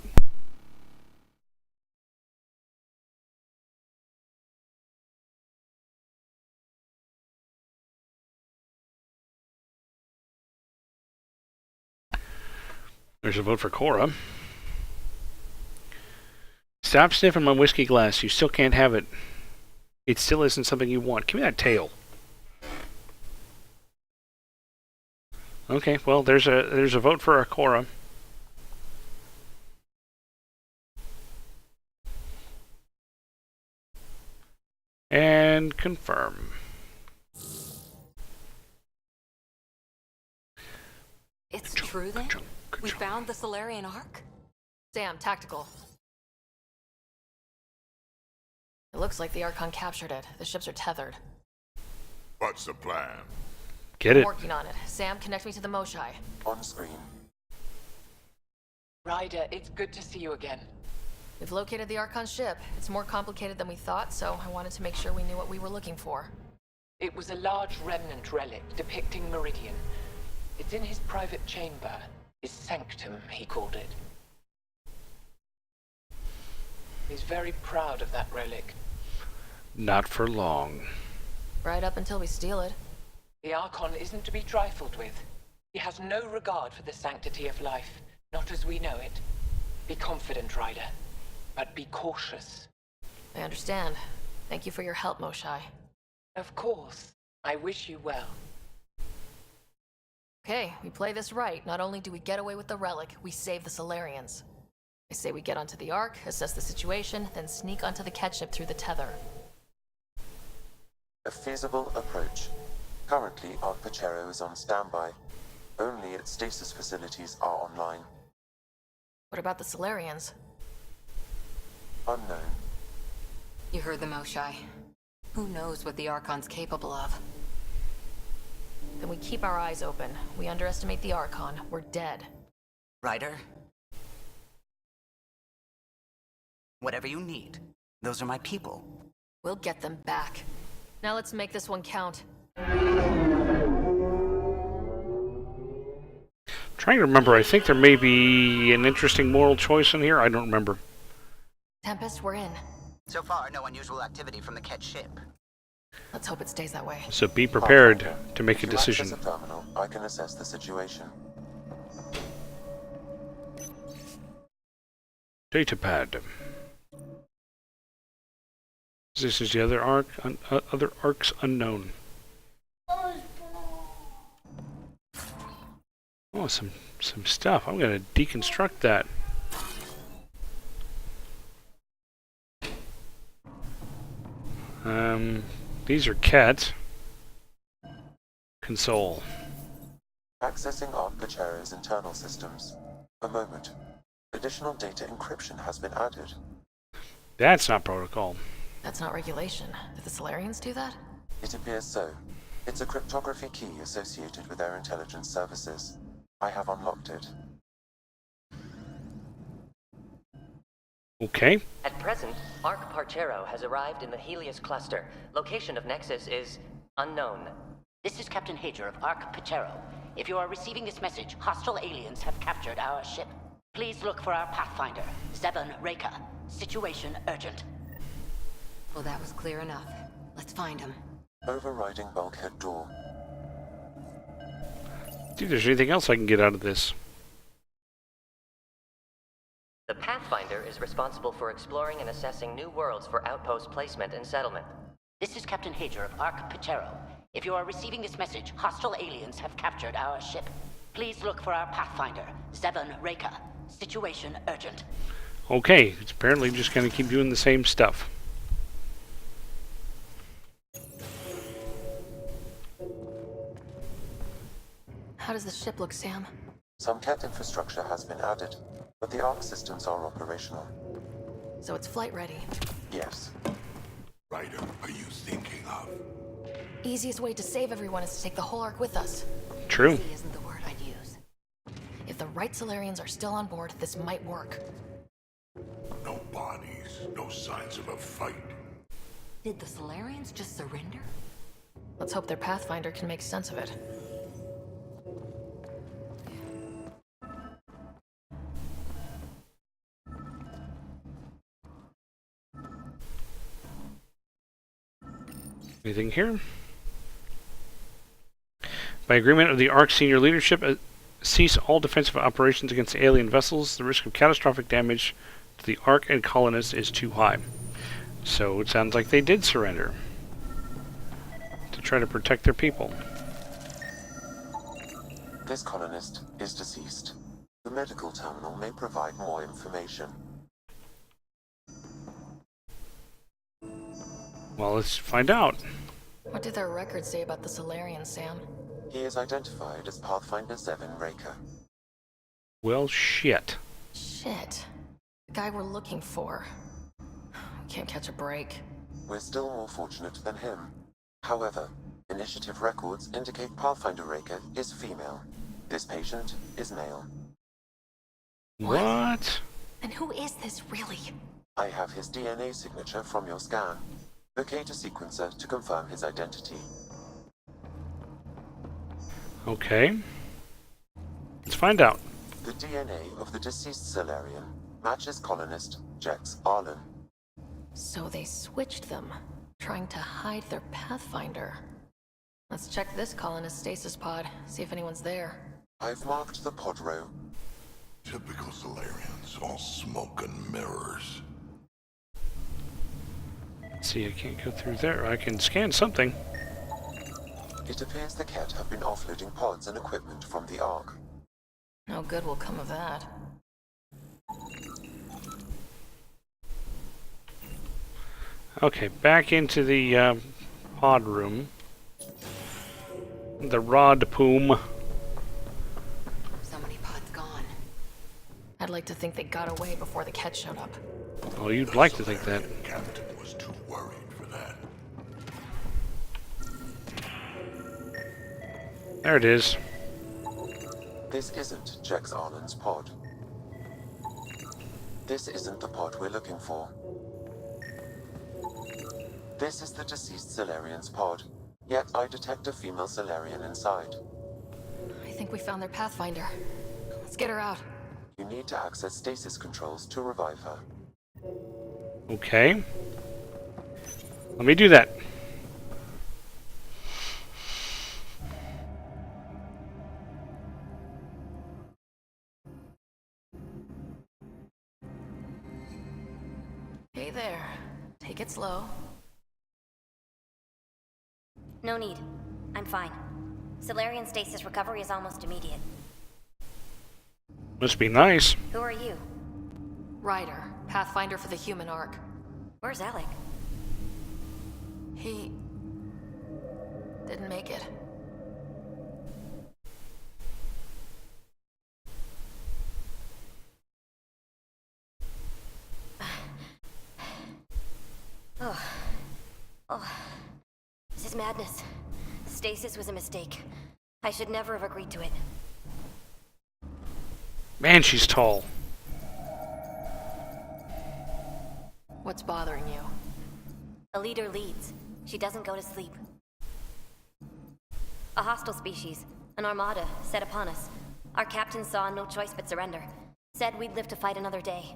There's a vote for Cora. Stop sniffing my whiskey glass. You still can't have it. It still isn't something you want. Give me that tail. Okay, well, there's a vote for Cora. And confirm. It's true then? We found the Solarian Ark? Sam, tactical. It looks like the Archon captured it. The ships are tethered. What's the plan? Get it. I'm working on it. Sam, connect me to the Moshai. On screen. Ryder, it's good to see you again. We've located the Archon ship. It's more complicated than we thought, so I wanted to make sure we knew what we were looking for. It was a large remnant relic depicting Meridian. It's in his private chamber. His sanctum, he called it. He's very proud of that relic. Not for long. Right up until we steal it. The Archon isn't to be trifled with. He has no regard for the sanctity of life, not as we know it. Be confident, Ryder, but be cautious. I understand. Thank you for your help, Moshai. Of course. I wish you well. Okay, we play this right. Not only do we get away with the relic, we save the Solarians. I say we get onto the Ark, assess the situation, then sneak onto the Ket ship through the tether. A feasible approach. Currently, Ark Pachero is on standby. Only its stasis facilities are online. What about the Solarians? Unknown. You heard the Moshai. Who knows what the Archon's capable of? Then we keep our eyes open. We underestimate the Archon, we're dead. Ryder? Whatever you need. Those are my people. We'll get them back. Now let's make this one count. Trying to remember, I think there may be an interesting moral choice in here. I don't remember. Tempest, we're in. So far, no unusual activity from the Ket ship. Let's hope it stays that way. So be prepared to make a If you decision. access a terminal, I can assess the situation. Datapad. This is the other arc. Other arcs unknown. Oh, some stuff. I'm gonna deconstruct that. These are cats. Console. Accessing Ark Pachero's internal systems. A moment. Additional data encryption has been added. That's not protocol. That's not regulation. Did the Solarians do that? It appears so. It's a cryptography key associated with their intelligence services. I have unlocked it. Okay. At present, Ark Parchero has arrived in the Helios cluster. Location of Nexus is unknown. This is Captain Hager of Ark Pachero. If you are receiving this message, hostile aliens have captured our ship. Please look for our Pathfinder, Zebun Reka. Situation urgent. Well, that was clear enough. Let's find him. Overriding bulkhead door. See if there's anything else I can get out of this. The Pathfinder is responsible for exploring and assessing new worlds for outpost placement and settlement. This is Captain Hager of Ark Pachero. If you are receiving this message, hostile aliens have captured our ship. Please look for our Pathfinder, Zebun Reka. Situation urgent. Okay, it's apparently just going to keep doing the same stuff. How does the ship look, Sam? Some Ket infrastructure has been added, but the Ark systems are operational. So it's flight ready. Yes. Ryder, are you thinking of? Easiest way to save everyone is to take the whole Ark with us. True. Easy isn't the word I'd use. If the right Solarians are still on board, this might work. No signs of a fight. Did the Solarians just surrender? Let's hope their Pathfinder can make sense of it. Anything here? By agreement of the ARC senior leadership, cease all defensive operations against alien vessels. The risk of catastrophic damage to the ARC and colonists is too high. So it sounds like they did surrender to try to protect their people. This colonist is deceased. The medical terminal may provide more information. Well, let's find out. What did their records say about the Solarians, Sam? He is identified as Pathfinder 7 Raker. Well, shit. Shit. The guy we're looking for. We can't catch a break. We're still more fortunate than him. However, initiative records indicate Pathfinder Raker is female. This patient is male. What? And who is this, really? I have his DNA signature from your scan. Locate a sequencer to confirm his identity. Okay. Let's find out. The DNA of the deceased Solarian matches colonist Jex Arlen. So they switched them, trying to hide their Pathfinder. Let's check this colonist stasis pod, see if anyone's there. I've marked the pod row. Typical Solarians, all smoke and mirrors. See, I can't go through there. I can scan something. It appears the Ket have been offloading pods and equipment from the Ark. No good will come of that. Okay, back into the pod room. The rod poom. So many pods gone. I'd like to think they got away before the Ket showed up. Oh, you'd like to think that. Captain was too worried for that. There it is. This isn't Jex Arlen's pod. This isn't the pod we're looking for. This is the deceased Solarian's pod, yet I detect a female Solarian inside. I think we found their Pathfinder. Let's get her out. You need to access stasis controls to revive her. Okay. Let me do that. Hey there. Take it slow. No need. I'm fine. Solarian stasis recovery is almost immediate. Must be nice. Who are you? Ryder, Pathfinder for the human Ark. Where's Alec? He didn't make it. Oh. This is madness. Stasis was a mistake. I should never have agreed to it. Man, she's tall. What's bothering you? A leader leads. She doesn't go to sleep. A hostile species, an armada, set upon us. Our captain saw no choice but surrender. Said we'd live to fight another day.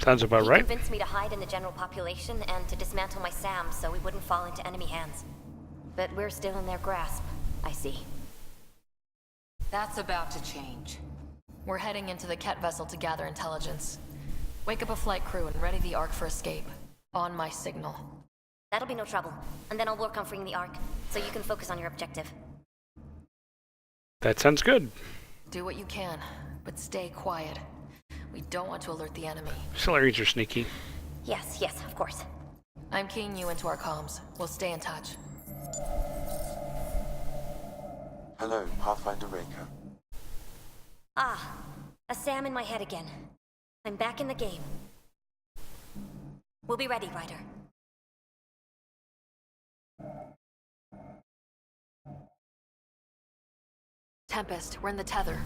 Sounds about He right. convinced me to hide in the general population and to dismantle my SAM so we wouldn't fall into enemy hands. But we're still in their grasp, I see. That's about to change. We're heading into the Ket vessel to gather intelligence. Wake up a flight crew and ready the Ark for escape. On my signal. That'll be no trouble. And then I'll work on freeing the Ark, so you can focus on your objective. That sounds good. Do what you can, but stay quiet. We don't want to alert the enemy. Solarians are sneaky. Yes, of course. I'm keying you into our comms. We'll stay in touch. Hello, Pathfinder Raker. Ah, a SAM in my head again. I'm back in the game. We'll be ready, Ryder. Tempest, we're in the tether.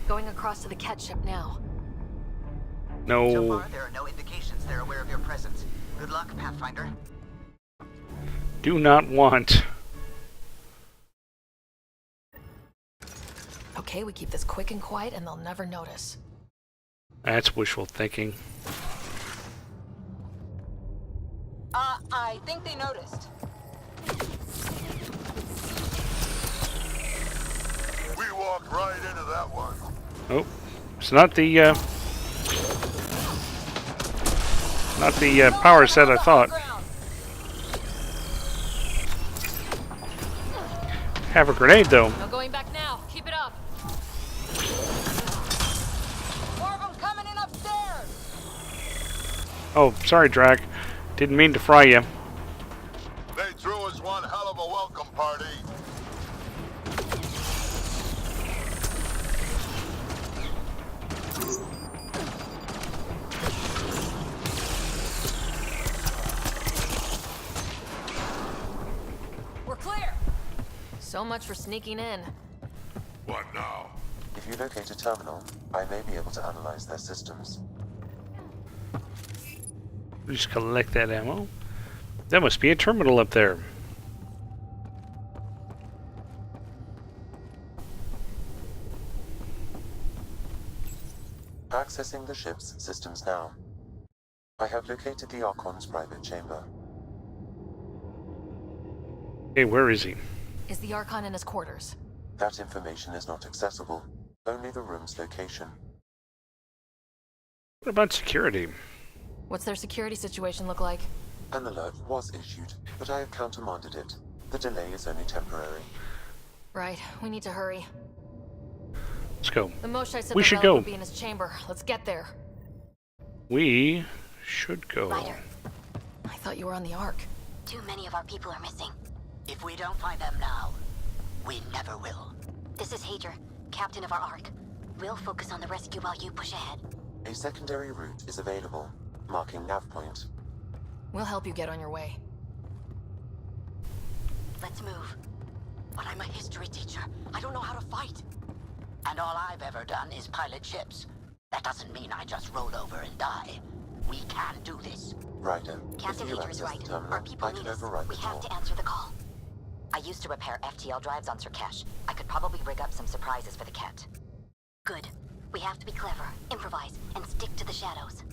Going across to the Ket ship now. No. So far, there are no indications they're aware of your presence. Good luck, Pathfinder. Do not want. Okay, we keep this quick and quiet and they'll never notice. That's wishful thinking. I think they noticed. We walked right into that one. Oh, it's not the power set I thought. Have a grenade though. No going back now. Keep it up. More of them coming in upstairs. Oh, sorry, Drac. Didn't mean to fry you. They threw us one hell of a welcome party. We're clear. So much for sneaking in. What now? If you locate a terminal, I may be able to analyze their systems. Just collect that ammo. That must be a terminal up there. Accessing the ship's systems now. I have located the Archon's private chamber. Hey, where is he? Is the Archon in his quarters? That information is not accessible. Only the room's location. What about security? What's their security situation look like? An alert was issued, but I have countermanded it. The delay is only temporary. Right, we need to hurry. Let's go. The Moshae said We the should relic go. would be in his chamber. Let's get there. We should go. Ryder, I thought you were on the Ark. too many of our people are missing. If we don't find them now, we never will. This is Hager, captain of our Ark. We'll focus on the rescue while you push ahead. A secondary route is available, marking nav point. We'll help you get on your way. Let's move. But I'm a history teacher. I don't know how to fight. And all I've ever done is pilot ships. That doesn't mean I just roll over and die. We can do this. Ryder, Captain if you Hager is access right. the terminal, Our people I can need us. override We the have door. to answer the call. I used to repair FTL drives on Sirkesh. I could probably rig up some surprises for the Ket. Good. We have to be clever, improvise, and stick to the shadows.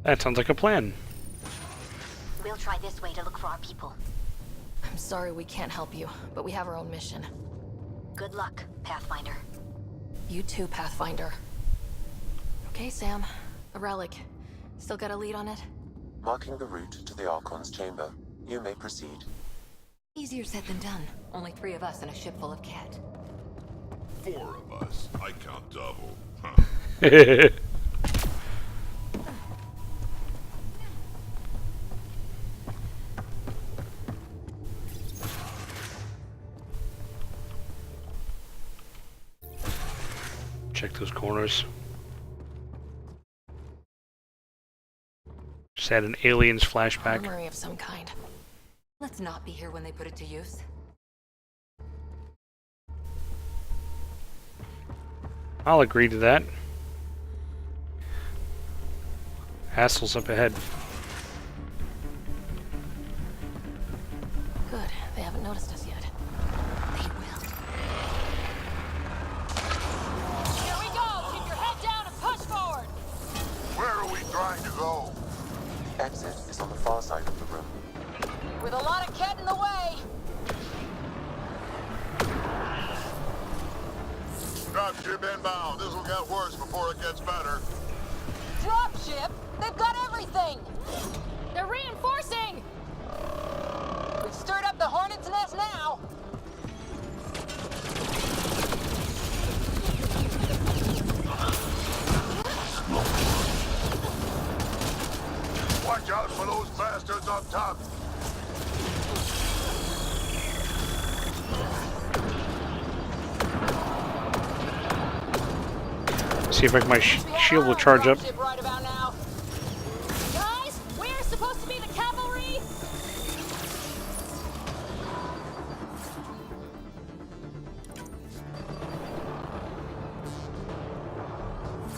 That sounds like a plan. We'll try this way to look for our people. I'm sorry we can't help you, but we have our own mission. Good luck, Pathfinder. You too, Pathfinder. Okay, Sam. A relic. Still got a lead on it? Marking the route to the Archon's chamber. You may proceed. Easier said than done. Only 3 of us and a ship full of cat. 4 of us. I count double. Huh. Check those corners. Just had an alien's flashback. Armory of some kind. Let's not be here when they put it to use. I'll agree to that. Hassle's up ahead. Good. They haven't noticed us yet. They will. Here we go! Keep your head down and push forward! Where are we trying to go? The exit is on the far side of the room. With a lot of Ket in the way! Dropship inbound. This will get worse before it gets better. Dropship? They've got everything! They're reinforcing! We've stirred up the hornet's nest now! Watch out for those bastards up top. See if my shield will charge up. Dropship right about now. Guys, we're supposed to be the cavalry!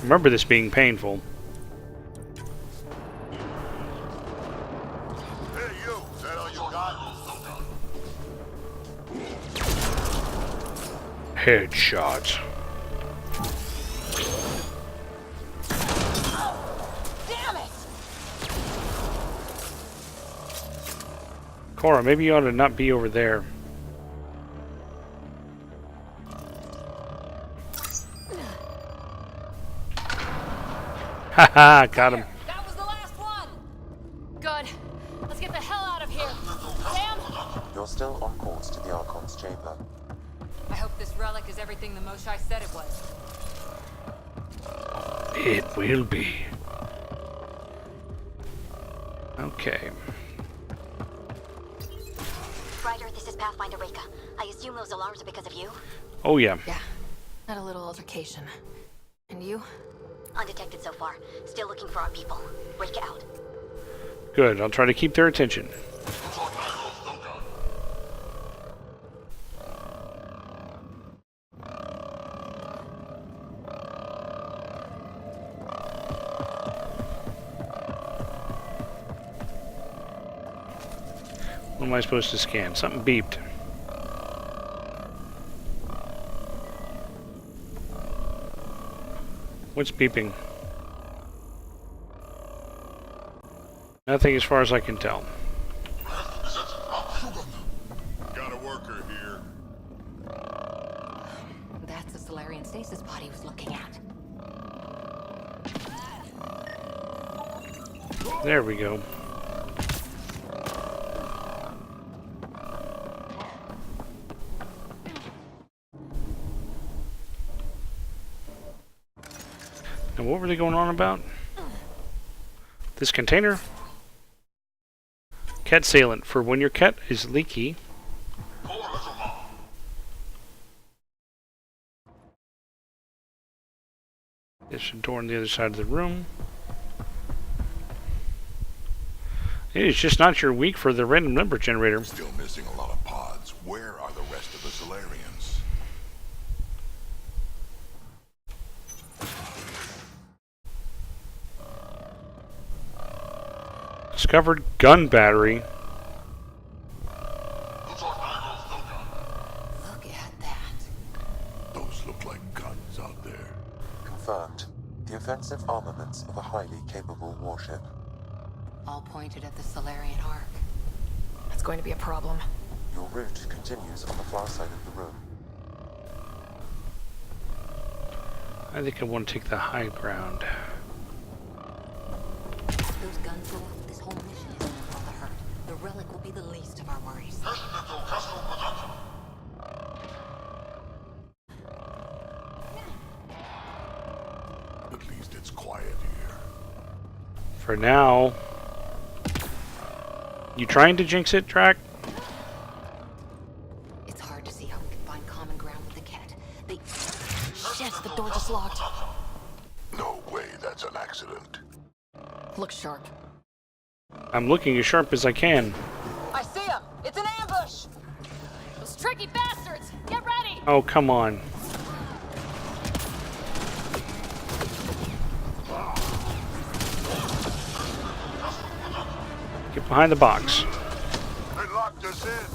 remember this being painful. Hey, you! Is that all you got? Headshots. Damn it! Cora, maybe you ought to not be over there. Haha, got him. That was the last one! Good. Let's get the hell out of here. Sam? You're still on course to the Archon's chamber. I hope this relic is everything the Moshai said it was. It will be. Okay. Ryder, this is Pathfinder Reka. I assume those alarms are because of you? Oh yeah. Yeah. Had a little altercation. And you? Undetected so far. Still looking for our people. Reka out. Good. I'll try to keep their attention. What am I supposed to scan? Something beeped. What's beeping? Nothing as far as I can tell. Got a worker here. That's the Solarian stasis pod he was looking at. There we go. And what were they going on about? This container? Cat sealant for when your cat is leaky. There's a door on the other side of the room. It is just not your week for the random number generator. Still missing a lot of pods. Where are the rest of the Solarians? Discovered gun battery. Look at that. Those look like guns out there. Confirmed. The offensive armaments of a highly capable warship. All pointed at the Solarian Ark. That's going to be a problem. Your route continues on the far side of the room. I think I want to take the high ground. Those guns go off, this whole mission isn't all the hurt. The relic will be the least of our worries. At least it's quiet here. For now. You trying to jinx it, Drac? It's hard to see how we can find common ground with the cat. They... Shit, the door just locked. No way, that's an accident. Look sharp. I'm looking as sharp as I can. I see him! It's an ambush! Those tricky bastards! Get ready! Oh, come on. Get behind the box. They locked us in.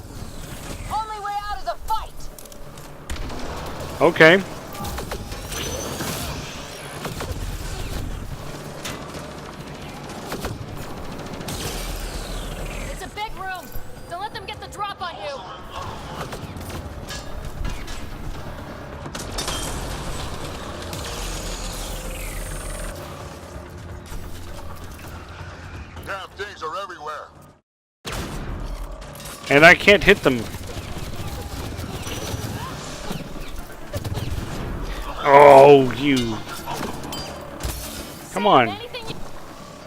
Only way out is a fight! Okay. It's a big room! Don't let them get the drop on you! Damn things are everywhere. And I can't hit them. Oh, you. Come on.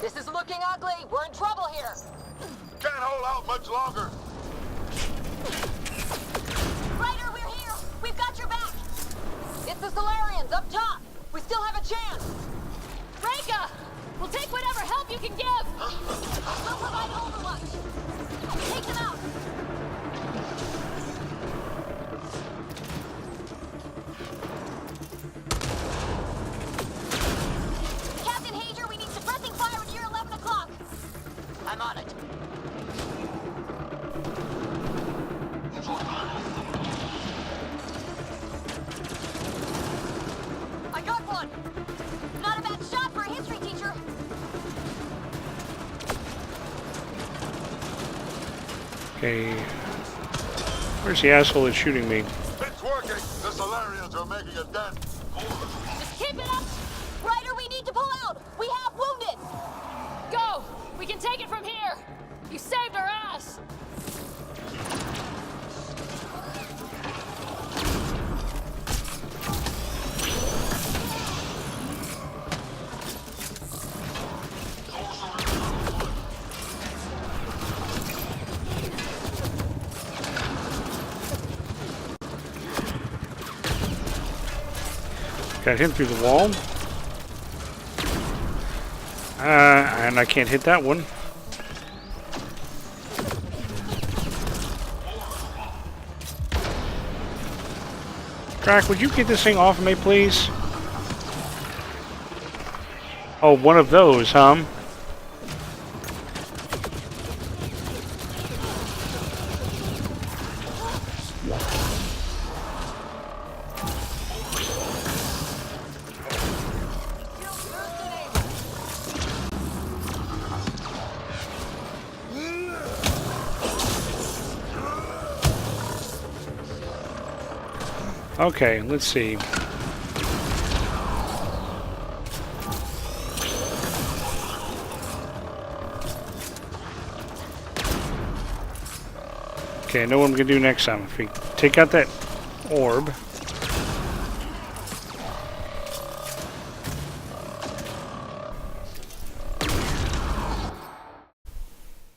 This is looking ugly. We're in trouble here. Can't hold out much longer. Ryder, we're here. We've got your back. It's the Solarians up top. We still have a chance. Reka! We'll take whatever help you can give! We'll provide overwatch. Take them out. Okay. Where's the asshole that's shooting me? It's working! The Solarians are making a dent! Just keep it up! Ryder, we need to pull out! We have wounded! Go! We can take it from here! You saved our ass! Got him through the wall. And I can't hit that one. Crack, would you get this thing off of me, please? Oh, one of those, huh? Okay, let's see. Okay, I know what I'm gonna do next time. If we take out that orb.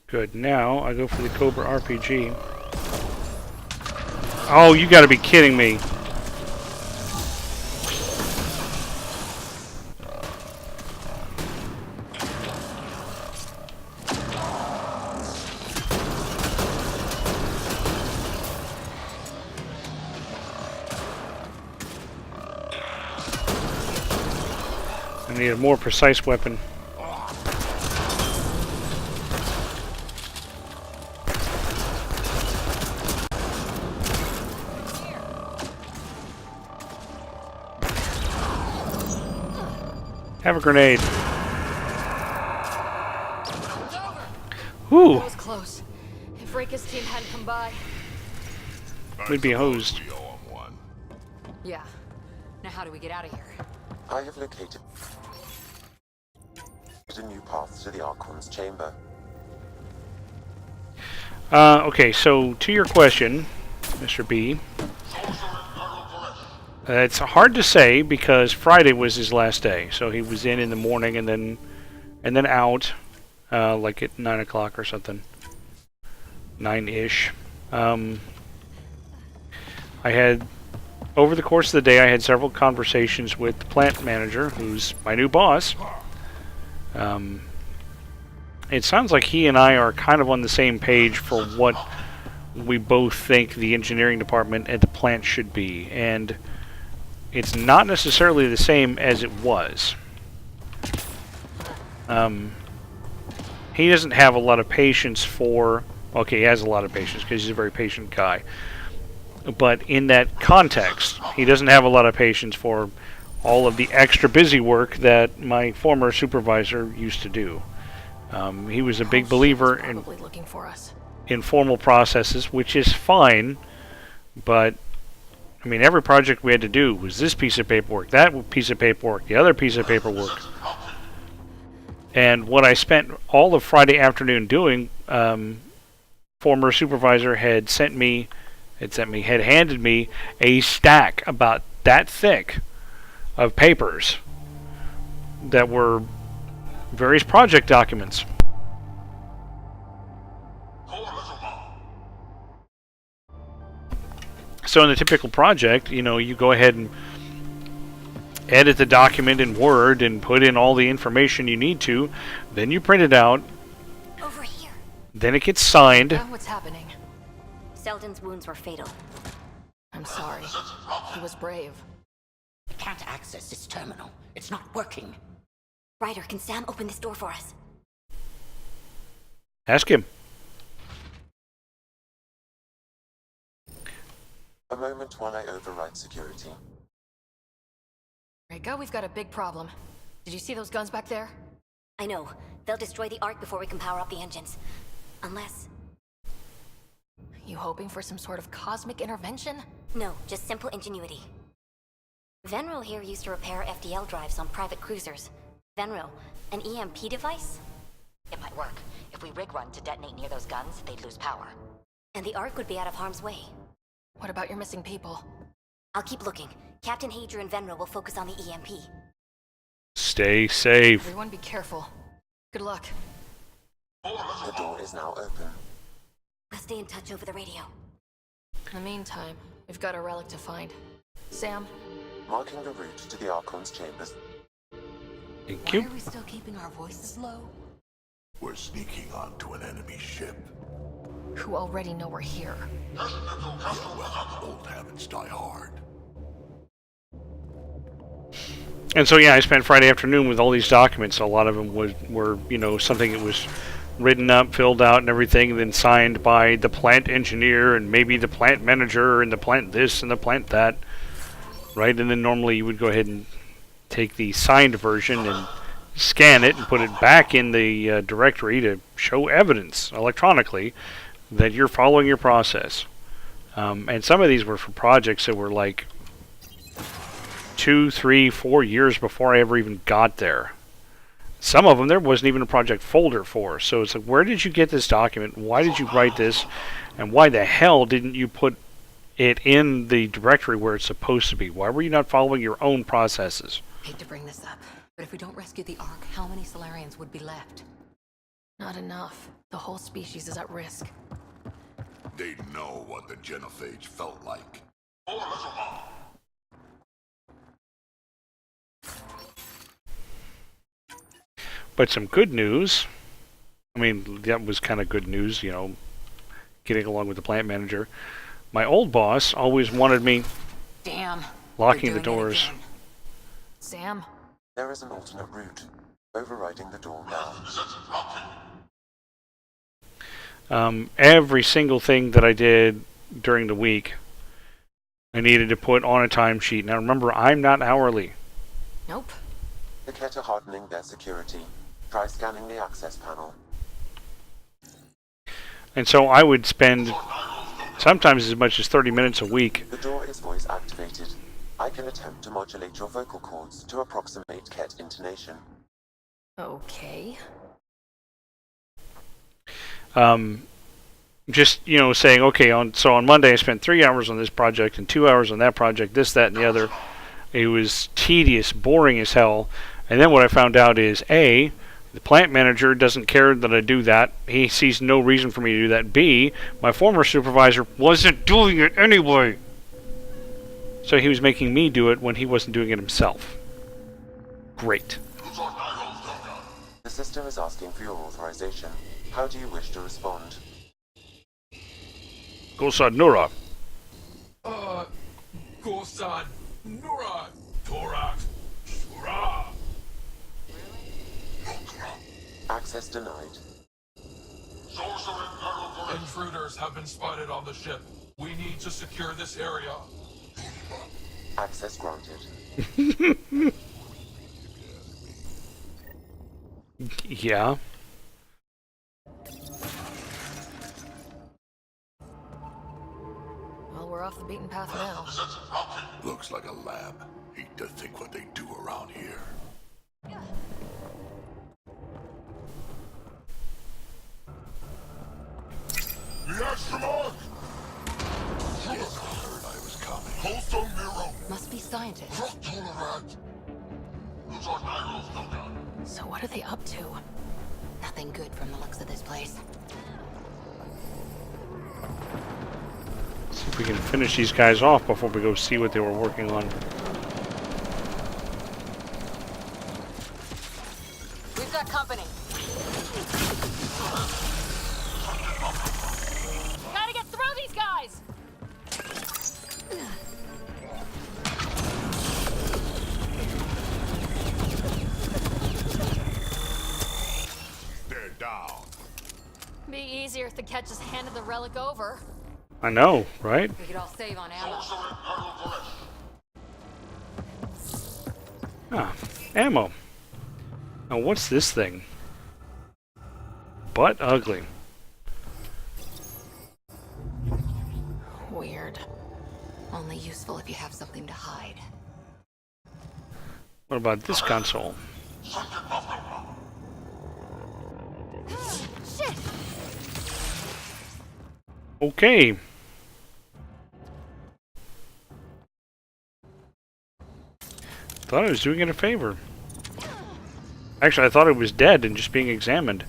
Good, now I go for the Cobra RPG. Oh, you gotta be kidding me. I need a more precise weapon. Have a grenade. Whew. That was close. If Reika's team hadn't come by. We'd be hosed. Yeah. Now how do we get out of here? I have located a new path to the Archon's chamber. Okay, so to your question, Mr. B. It's hard to say because Friday was his last day, so he was in the morning and then out, like at 9 o'clock or something, 9-ish. I had over the course of the day, I had several conversations with the plant manager, who's my new boss. It sounds like he and I are kind of on the same page for what we both think the engineering department at the plant should be, and it's not necessarily the same as it was. He doesn't have a lot of patience for... Okay, he has a lot of patience because he's a very patient guy. But in that context, he doesn't have a lot of patience for all of the extra busy work that my former supervisor used to do. He was a big believer in formal processes, which is fine, but I mean, every project we had to do was this piece of paperwork, that piece of paperwork, the other piece of paperwork. And what I spent all of Friday afternoon doing, former supervisor had handed me a stack about that thick of papers that were various project documents. So in the typical project, you know, you go ahead and edit the document in Word and put in all the information you need to, then you print it out, Over here. then it gets signed. What's happening? Selden's wounds were fatal. I'm sorry. He was brave. I can't access this terminal. It's not working. Ryder, can Sam open this door for us? Ask him. A moment while I override security. Rika, we've got a big problem. Did you see those guns back there? I know. They'll destroy the Ark before we can power up the engines. Unless... You hoping for some sort of cosmic intervention? No, just simple ingenuity. Venro here used to repair FDL drives on private cruisers. Venro, an EMP device? It might work. If we rig one to detonate near those guns, they'd lose power. And the Ark would be out of harm's way. What about your missing people? I'll keep looking. Captain Hadrian and Venro will focus on the EMP. Stay safe. Everyone be careful. Good luck. The door is now open. We'll stay in touch over the radio. In the meantime, we've got a relic to find. Sam? Marking the route to the Archon's chambers. Thank you. Why are we still keeping our voices low? We're sneaking onto an enemy ship. Who already know we're here. Yeah, well, old habits die hard. And so, yeah, I spent Friday afternoon with all these documents. A lot of them were, you know, something that was written up, filled out, and everything, and then signed by the plant engineer and maybe the plant manager and the plant this and the plant that, right? And then normally you would go ahead and take the signed version and scan it and put it back in the directory to show evidence electronically that you're following your process. And some of these were for projects that were like 2, 3, 4 years before I ever even got there. Some of them there wasn't even a project folder for. So it's like, where did you get this document? Why did you write this? And why the hell didn't you put it in the directory where it's supposed to be? Why were you not following your own processes? Hate to bring this up, but if we don't rescue the Ark, how many Solarians would be left? Not enough. The whole species is at risk. They know what the genophage felt like. But some good news. I mean, that was kind of good news, you know, getting along with the plant manager. My old boss always wanted me Damn. locking the doors. Sam? There is an alternate route. Overriding the door now. Every single thing that I did during the week, I needed to put on a timesheet. Now remember, I'm not hourly. Nope. The Ket are hardening their security. Try scanning the access panel. And so I would spend sometimes as much as 30 minutes a week. The door is voice activated. I can attempt to modulate your vocal cords to approximate Ket intonation. Okay. Just, you know, saying, okay, on Monday I spent 3 hours on this project and 2 hours on that project, this, that, and the other. It was tedious, boring as hell. And then what I found out is, A, the plant manager doesn't care that I do that. He sees no reason for me to do that. B, my former supervisor wasn't doing it anyway. So he was making me do it when he wasn't doing it himself. Great. The system is asking for your authorization. How do you wish to respond? Gosad Nura. Gosad Nura Torak Shura. Access denied. Intruders have been spotted on the ship. We need to secure this area. Access granted. Yeah. Well, we're off the beaten path now. Looks like a lab. Hate to think what they do around here. Yes, Mark! Yes, I heard I was coming. Must be scientists. So what are they up to? Nothing good from the looks of this place. See if we can finish these guys off before we go see what they were working on. We've got company. Gotta get through these guys! They're down. Be easier if the Ket just handed the relic over. I know, right? We could all save on ammo. Ah, ammo. Now what's this thing? Butt ugly. weird. Only useful if you have something to hide. What about this console? Shit! Okay. Thought I was doing it a favor. Actually, I thought it was dead and just being examined.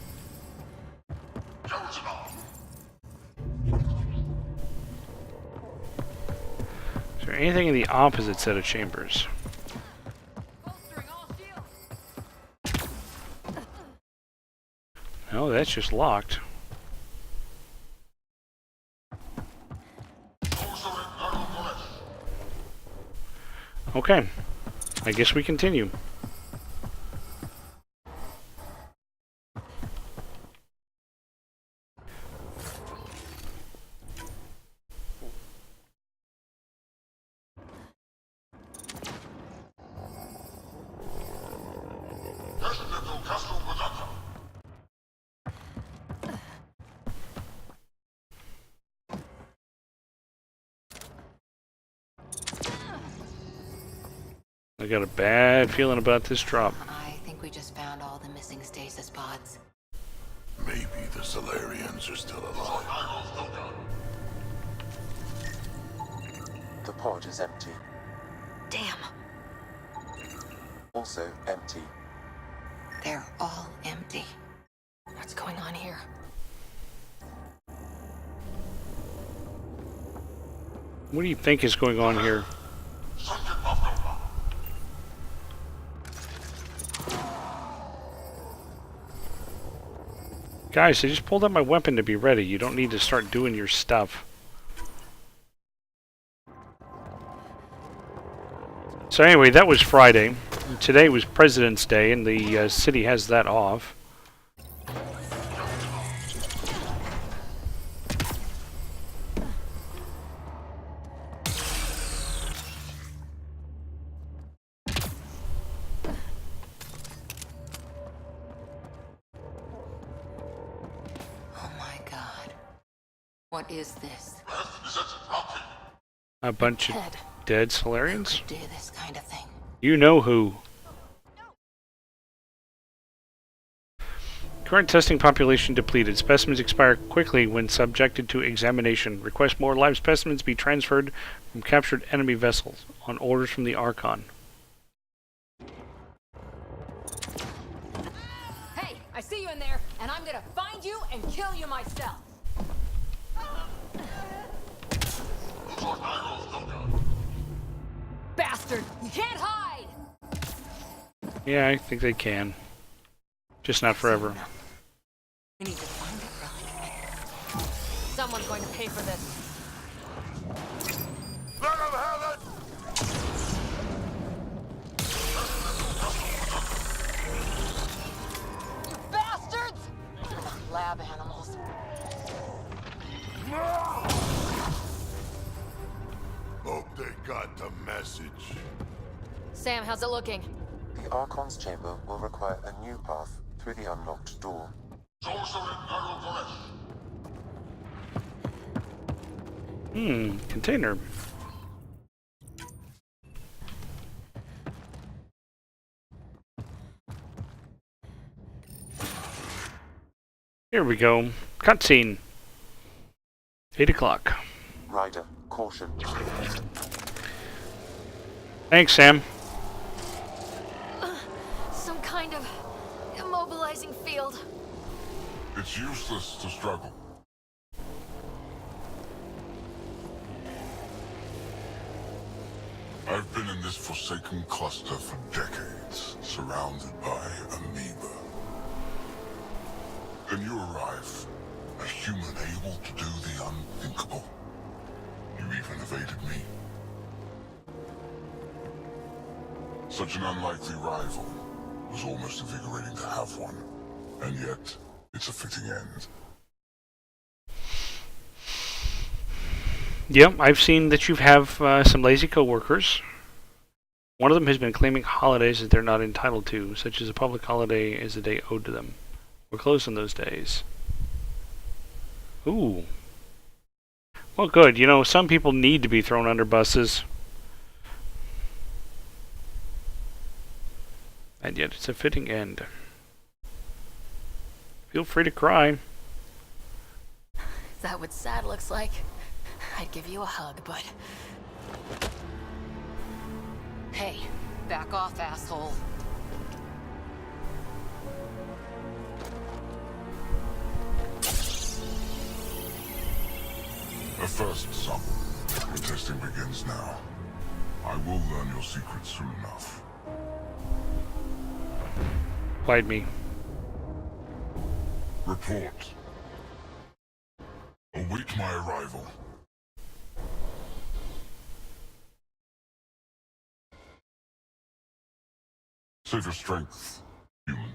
Is there anything in the opposite set of chambers? No, that's just locked. Okay. I guess we continue. I got a bad feeling about this drop. I think we just found all the missing stasis pods. Maybe the Solarians are still alive. The pod is empty. Damn. Also empty. They're all empty. What's going on here? What do you think is going on here? Guys, I just pulled out my weapon to be ready. You don't need to start doing your stuff. So anyway, that was Friday. Today was President's Day, and the city has that off. What is this? A bunch of dead Solarians? Do this kind of thing. You know who. Current testing population depleted. Specimens expire quickly when subjected to examination. Request more live specimens be transferred from captured enemy vessels on orders from the Archon. Hey, I see you in there, and I'm gonna find you and kill you myself. Bastard! You can't hide! Yeah, I think they can. Just not forever. We need to find it, Relic. Someone's going to pay for this. Let him have it! You bastards! Lab animals. Hope they got the message. Sam, how's it looking? The Archon's chamber will require a new path through the unlocked door. Container. Here we go. Cutscene. 8 o'clock. Ryder, caution. Thanks, Sam. Some kind of immobilizing field. It's useless to struggle. I've been in this forsaken cluster for decades, surrounded by amoeba. Then you arrive, a human able to do the unthinkable. You even evaded me. Such an unlikely rival. It was almost invigorating to have one. And yet, it's a fitting end. Yep, I've seen that you have some lazy co-workers. One of them has been claiming holidays that they're not entitled to, such as a public holiday is a day owed to them. We're closed on those days. Ooh. Well, good. You know, some people need to be thrown under buses. And yet it's a fitting end. Feel free to cry. Is that what sad looks like? I'd give you a hug, but... Hey, back off, asshole. A first, son. The testing begins now. I will learn your secrets soon enough. Hide me. Report. Await my arrival. Save your strength, human.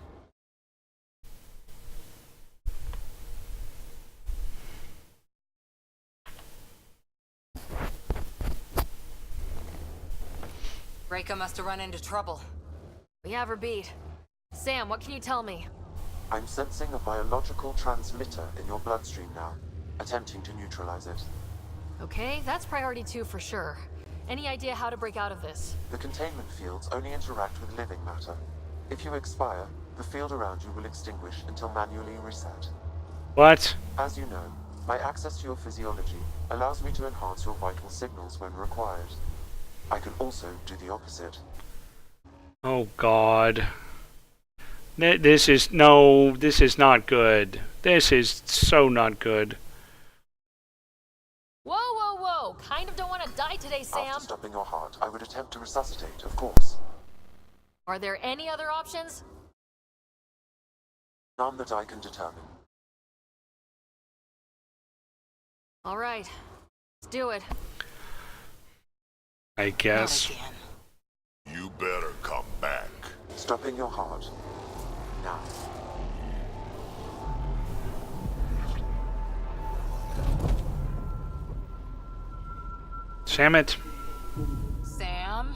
Reika must have run into trouble. We have her beat. Sam, what can you tell me? I'm sensing a biological transmitter in your bloodstream now, attempting to neutralize it. Okay, that's priority 2 for sure. Any idea how to break out of this? The containment fields only interact with living matter. If you expire, the field around you will extinguish until manually reset. What? As you know, my access to your physiology allows me to enhance your vital signals when required. I can also do the opposite. Oh, God. This is not good. This is so not good. Whoa, whoa, whoa! Kind of don't want to die today, Sam. After stopping your heart, I would attempt to resuscitate, of course. Are there any other options? None that I can determine. All right, let's do it. I guess. You better come back. Stopping your heart. Now. Damn it. Sam?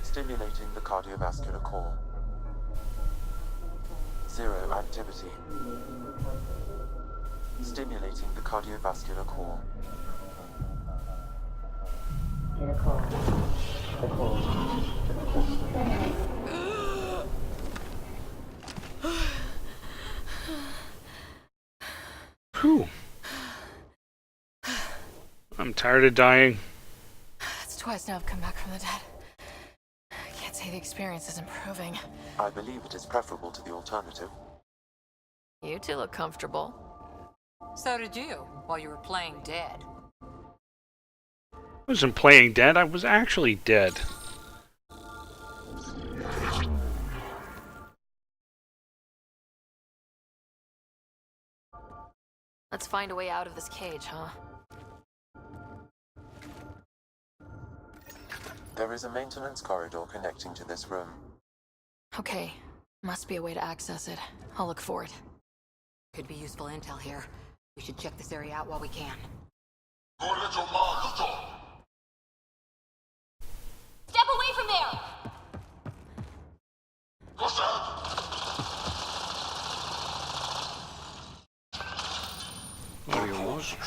Stimulating the cardiovascular core. 0 activity. Stimulating the cardiovascular core. Whew. I'm tired of dying. It's twice now I've come back from the dead. I can't say the experience is improving. I believe it is preferable to the alternative. You two look comfortable. So did you, while you were playing dead. I wasn't playing dead, I was actually dead. Let's find a way out of this cage, huh? There is a maintenance corridor connecting to this room. Okay, must be a way to access it. I'll look for it. Could be useful intel here. We should check this area out while we can. Step away from there!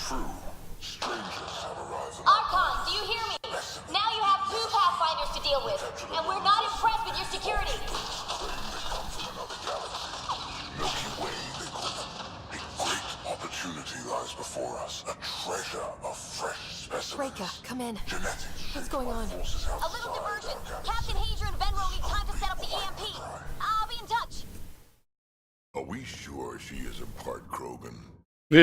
True. Strangers have arrived. Archon, do you hear me? Now you have 2 Pathfinders to deal with, and we're not impressed with your security. Milky Way, they call them. A great opportunity lies before us. A treasure of fresh specimens. Reika, come in. Genetics. What's going on? A little diversion. Captain Hager and Venro need time to set up the EMP. I'll be in touch. Are we sure she isn't part Krogan? I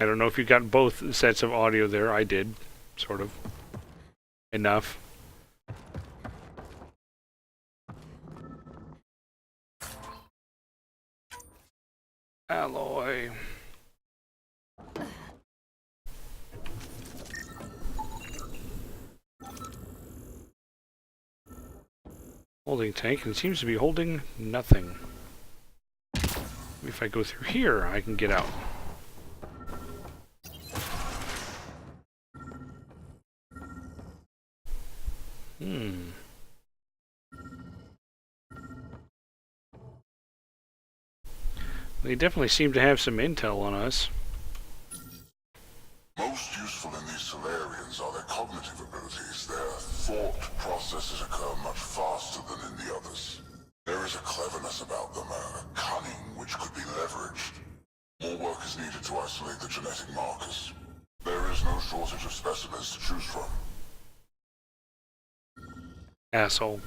don't know if you got both sets of audio there. I did, sort of. Enough. Alloy. Holding tank, and it seems to be holding nothing. If I go through here, I can get out. They definitely seem to have some intel on us. Most useful in these Solarians are their cognitive abilities. Their thought processes occur much faster than in the others. There is a cleverness about them, a cunning which could be leveraged. More work is needed to isolate the genetic markers. There is no shortage of specimens to choose from. Asshole.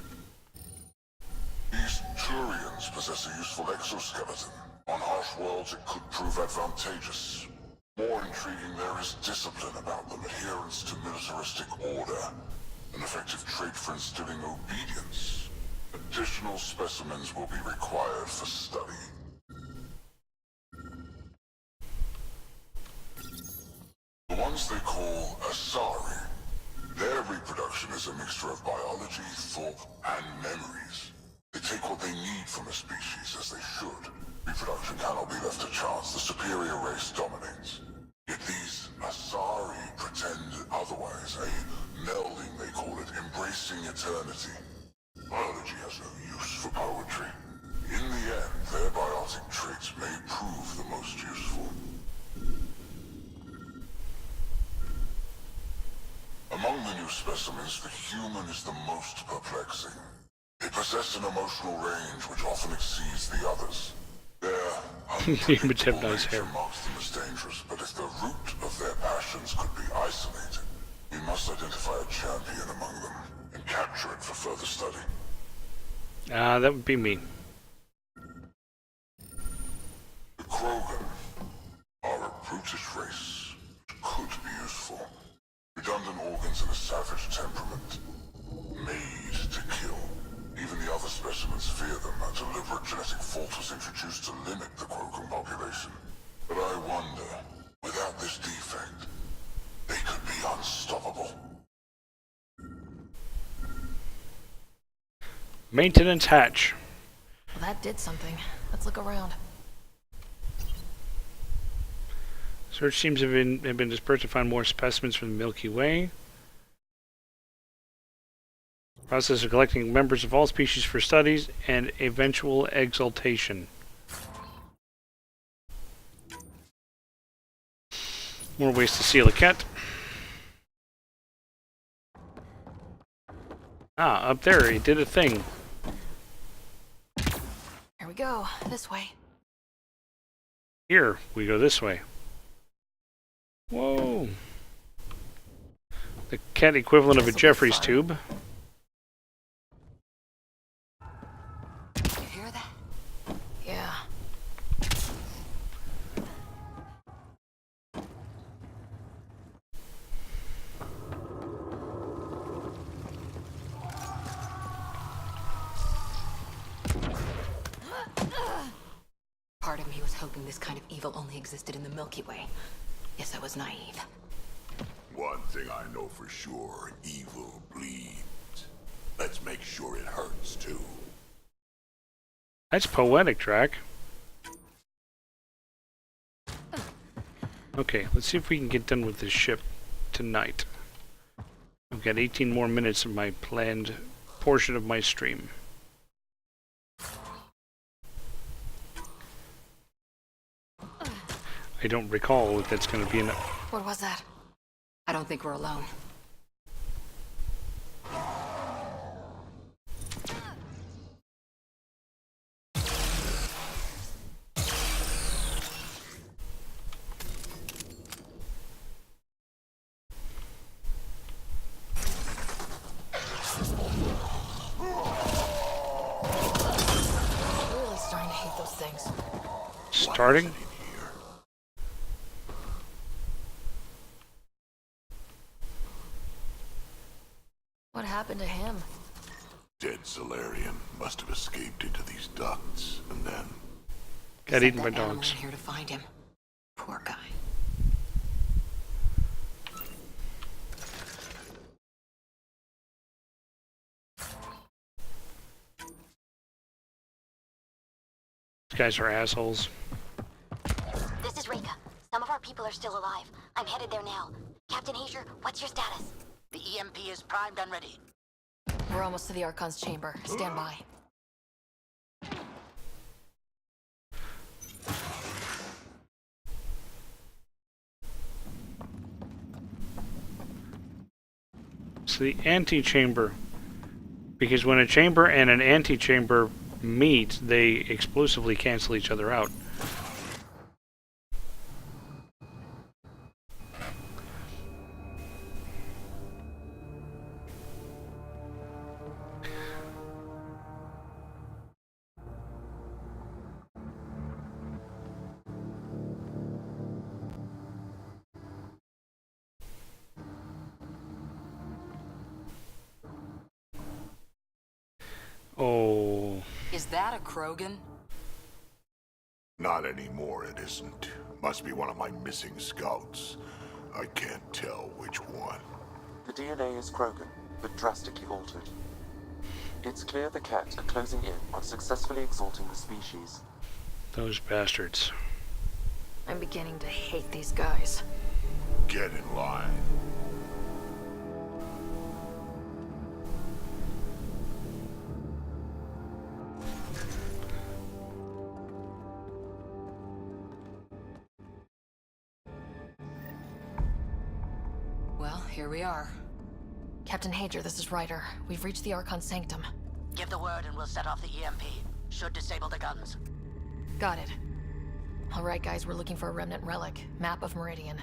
These Turians possess a useful exoskeleton. On harsh worlds, it could prove advantageous. More intriguing, there is discipline about them, adherence to militaristic order, an effective trait for instilling obedience. Additional specimens will be required for study. The ones they call Asari, their reproduction is a mixture of biology, thought, and memories. They take what they need from a species, as they should. Reproduction cannot be left to chance. The superior race dominates. Yet these Asari pretend otherwise. A melding, they call it, embracing eternity. Biology has no use for poetry. In the end, their biotic traits may prove the most useful. Among the new specimens, the human is the most perplexing. They possess an emotional range which often exceeds the others. Their unpredictable nature marks them as dangerous, but if the root of their passions could be isolated, we must identify a champion among them and capture it for further study. That would be me. The Krogan are a brutish race which could be useful. Redundant organs and a savage temperament. Made to kill. Even the other specimens fear them. A deliberate genetic fault was introduced to limit the Krogan population. But I wonder, without this defect, they could be unstoppable. Maintenance hatch. Well, that did something. Let's look around. Search teams have been dispersed to find more specimens from the Milky Way. Process of collecting members of all species for studies and eventual exaltation. More ways to seal a cat. Ah, up there, it did a thing. Here we go. This way. Here, we go this way. Whoa. The cat equivalent of a Jeffries tube. You hear that? Yeah. Part of me was hoping this kind of evil only existed in the Milky Way. Guess I was naive. One thing I know for sure, evil bleeds. Let's make sure it hurts too. That's poetic, Drac. Okay, let's see if we can get done with this ship tonight. I've got 18 more minutes of my planned portion of my stream. I don't recall if that's going to be enough. What was that? I don't think we're alone. I'm really starting to hate those things. Starting? What happened to him? Dead Solarian must have escaped into these ducts, and then... Got eaten by Sent that animal dogs. in here to find him. Poor guy. These guys are assholes. This is Reka. Some of our people are still alive. I'm headed there now. Captain Hazer, what's your status? The EMP is primed and ready. We're almost to the Archon's chamber. Stand by. to the antechamber. Because when a chamber and an antechamber meet, they explosively cancel each other out. Oh. Is that a Krogan? Not anymore, it isn't. Must be one of my missing scouts. I can't tell which one. The DNA is Krogan, but drastically altered. It's clear the Cat are closing in on successfully exalting the species. Those bastards. I'm beginning to hate these guys. Get in line. Well, here we are. Captain Hager, this is Ryder. We've reached the Archon Sanctum. Give the word and we'll set off the EMP. Should disable the guns. Got it. Alright guys, we're looking for a remnant relic. Map of Meridian.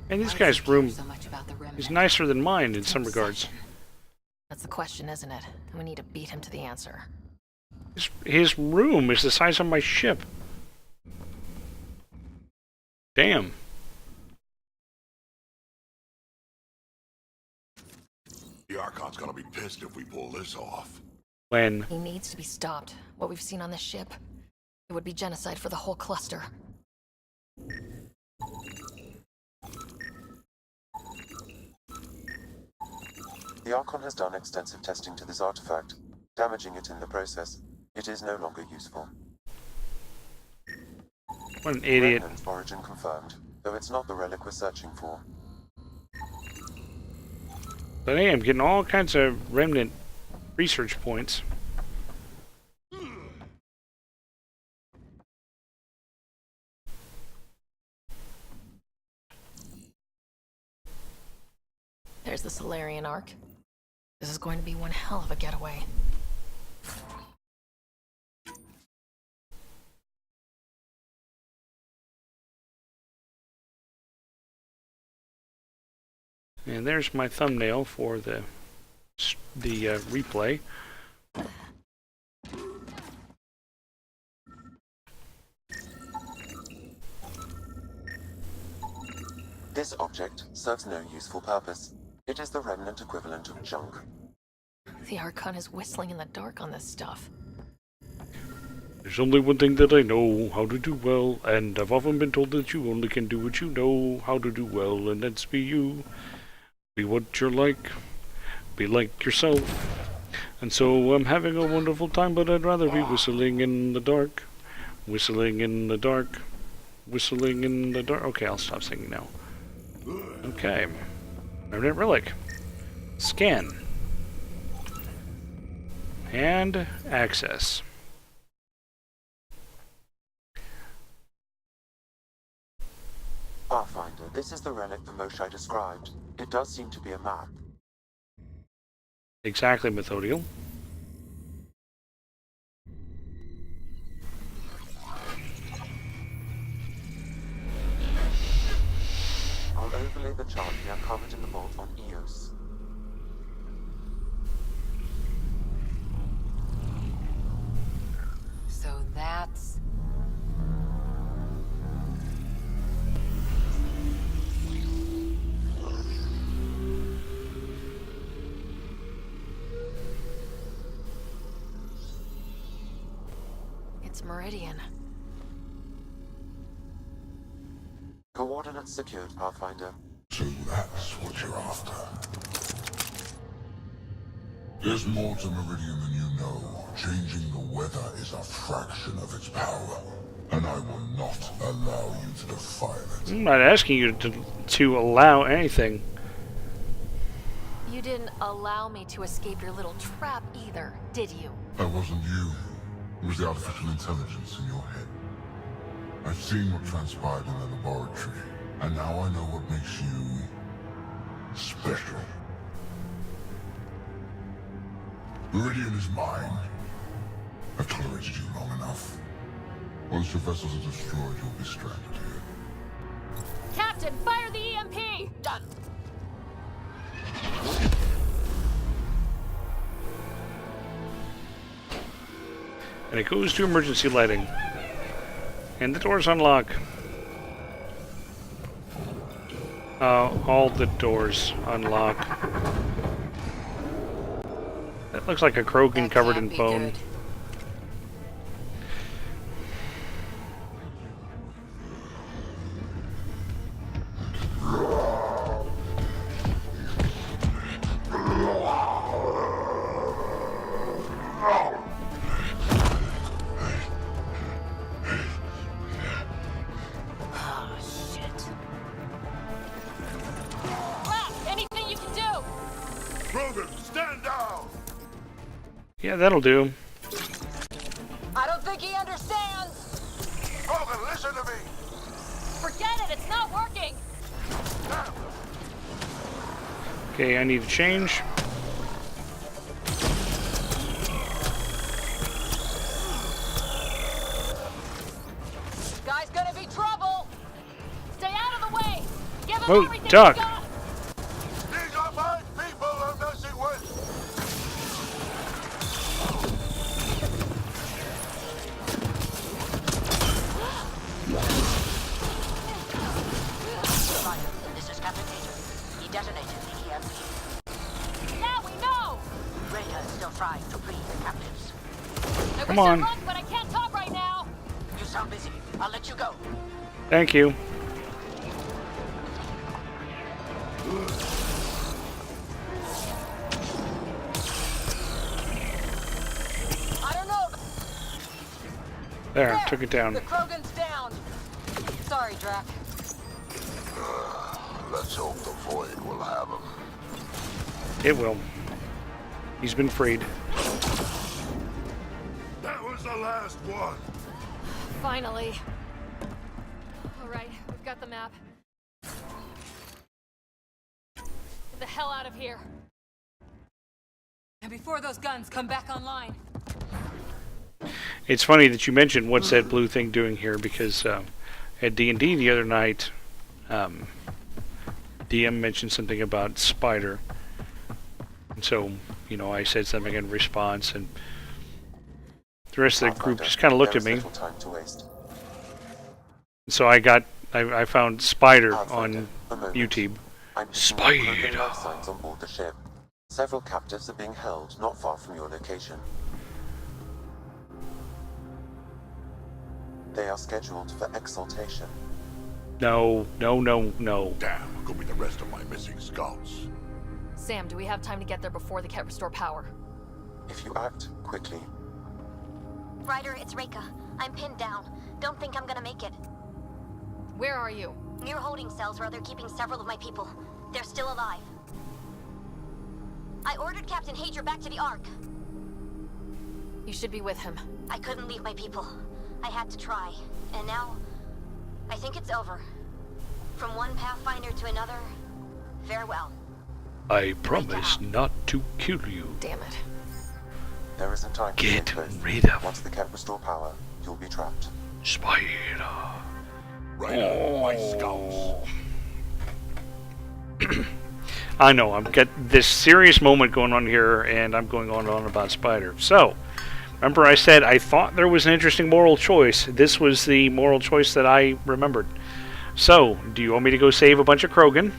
And this guy's room So much about the remnant. is nicer than mine in some regards. That's the question, isn't it? We need to beat him to the answer. His room is the size of my ship. Damn. The Archon's gonna be pissed if we pull this off. When? He needs to be stopped. What we've seen on this ship, it would be genocide for the whole cluster. The Archon has done extensive testing to this artifact, damaging it in the process. It is no longer useful. What an idiot. Remnant origin confirmed, though it's not the relic we're searching for. But hey, I'm getting all kinds of remnant research points. There's the Solarian Ark. This is going to be one hell of a getaway. And there's my thumbnail for the replay. This object serves no useful purpose. It is the remnant equivalent of junk. The Archon is whistling in the dark on this stuff. There's only one thing that I know how to do well, and I've often been told that you only can do what you know how to do well, and that's be you. Be what you're like. Be like yourself. And so I'm having a wonderful time, but I'd rather be whistling in the dark. Whistling in the dark. Whistling in the dark. Okay, I'll stop singing now. Okay. Remnant relic. Scan. And access. Pathfinder, this is the relic the Moshai described. It does seem to be a map. Exactly, Methodiel. I'll overlay the chart we uncovered in the vault on Eos. So that's... It's Meridian. Coordinates secured, Pathfinder. So that's what you're after. There's more to Meridian than you know. Changing the weather is a fraction of its power, and I will not allow you to defile it. I'm not asking you to allow anything. You didn't allow me to escape your little trap either, did you? That wasn't you. It was the artificial intelligence in your head. I've seen what transpired in the laboratory, and now I know what makes you special. Meridian is mine. I've tolerated you long enough. Once your vessels are destroyed, you'll be stranded here. Captain, fire the EMP! Done. And it goes to emergency lighting. And the doors unlock. All the doors unlock. That looks like a Krogan covered in foam. Yeah, that'll do. I don't think he understands! Logan, listen to me! Forget it, it's not working! Okay, I need to change. Guy's gonna be trouble! Stay out of the way! Give him Oh, everything duck! you got! These are my people I'm messing with! This is Captain Hager. He detonated the EMP. Yeah, we know! Raider is still trying to free the captives. I Come wish I on. run, but I can't talk right now! You sound busy. I'll let you go. Thank you. I don't know. There, took it down. The Krogan's down. Sorry, Drac. Let's hope the Void will have him. It will. He's been freed. That was the last one! Finally. Alright, we've got the map. Get the hell out of here. And before those guns come back online. It's funny that you mentioned what's that blue thing doing here, because at D&D the other night, DM mentioned something about Spider. And so, you know, I said something in response, and the rest of the group just kind of looked at me. So I found Spider on YouTube. Spider. Life signs on board the ship. Several captives are being held not far from your location. They are scheduled for exaltation. No, no, no, no. Damn, go be the rest of my missing scouts. Sam, do we have time to get there before they can't restore power? If you act quickly. Ryder, it's Reika. I'm pinned down. Don't think I'm gonna make it. Where are you? Near holding cells where they're keeping several of my people. They're still alive. I ordered Captain Hager back to the Ark. You should be with him. I couldn't leave my people. I had to try. And now, I think it's over. From one Pathfinder to another, farewell. I promise not to kill you. Damn it. There isn't time to Get save both. rid of Once the Cat restore power, you'll be trapped. Spider. Right, my scouts. I know, I've got this serious moment going on here, and I'm going on and on about Spider. So, remember I said I thought there was an interesting moral choice. This was the moral choice that I remembered. So, do you want me to go save a bunch of Krogan?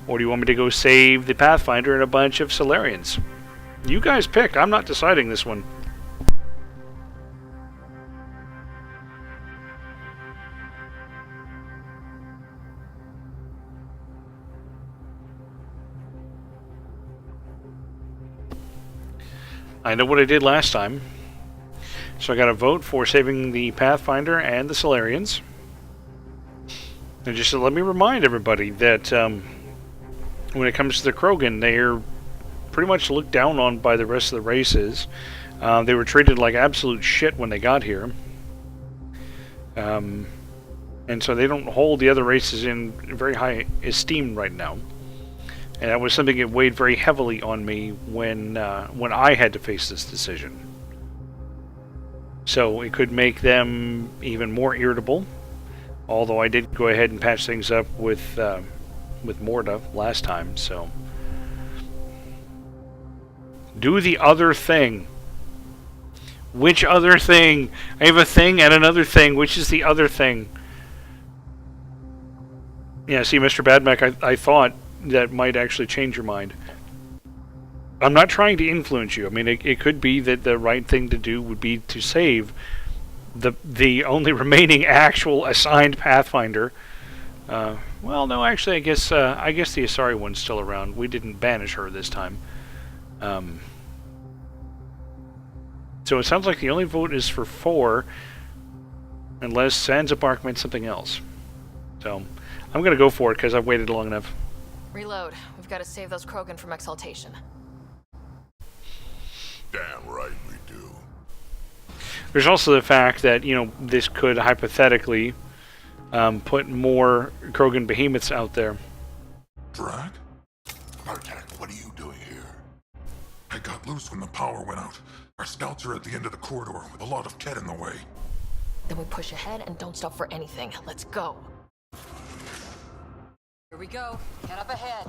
Or do you want me to go save the Pathfinder and a bunch of Solarians? You guys pick. I'm not deciding this one. I know what I did last time. So I got a vote for saving the Pathfinder and the Solarians. And just to let me remind everybody that when it comes to the Krogan, they're pretty much looked down on by the rest of the races. They were treated like absolute shit when they got here. And so they don't hold the other races in very high esteem right now. And that was something that weighed very heavily on me when I had to face this decision. So it could make them even more irritable. Although I did go ahead and patch things up with Morta last time, so do the other thing. Which other thing? I have a thing and another thing. Which is the other thing? Yeah, see, Mr. Badmac, I thought that might actually change your mind. I'm not trying to influence you. I mean, it could be that the right thing to do would be to save the only remaining actual assigned Pathfinder. Well, no, actually, I guess the Asari one's still around. We didn't banish her this time. So it sounds like the only vote is for 4, unless Zanzibar meant something else. So I'm going to go for it because I've waited long enough. Reload. We've got to save those Krogan from exaltation. Damn right we do. There's also the fact that, you know, this could hypothetically put more Krogan behemoths out there. Drag? Artak, what are you doing here? I got loose when the power went out. Our scouts are at the end of the corridor with a lot of Kett in the way. Then we push ahead and don't stop for anything. Let's go. Here we go. Head up ahead.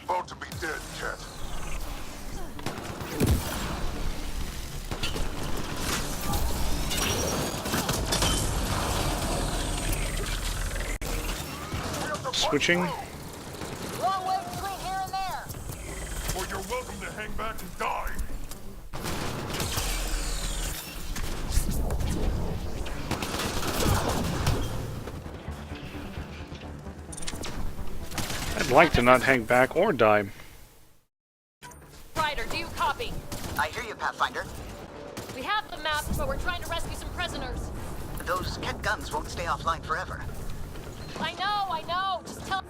About to be dead, Kett. Switching. Long way between here and there. Or you're welcome to hang back and die. I'd like to not hang back or die. Ryder, do you copy? I hear you, Pathfinder. We have the map, but we're trying to rescue some prisoners. Those Kett guns won't stay offline forever. I know. Just tell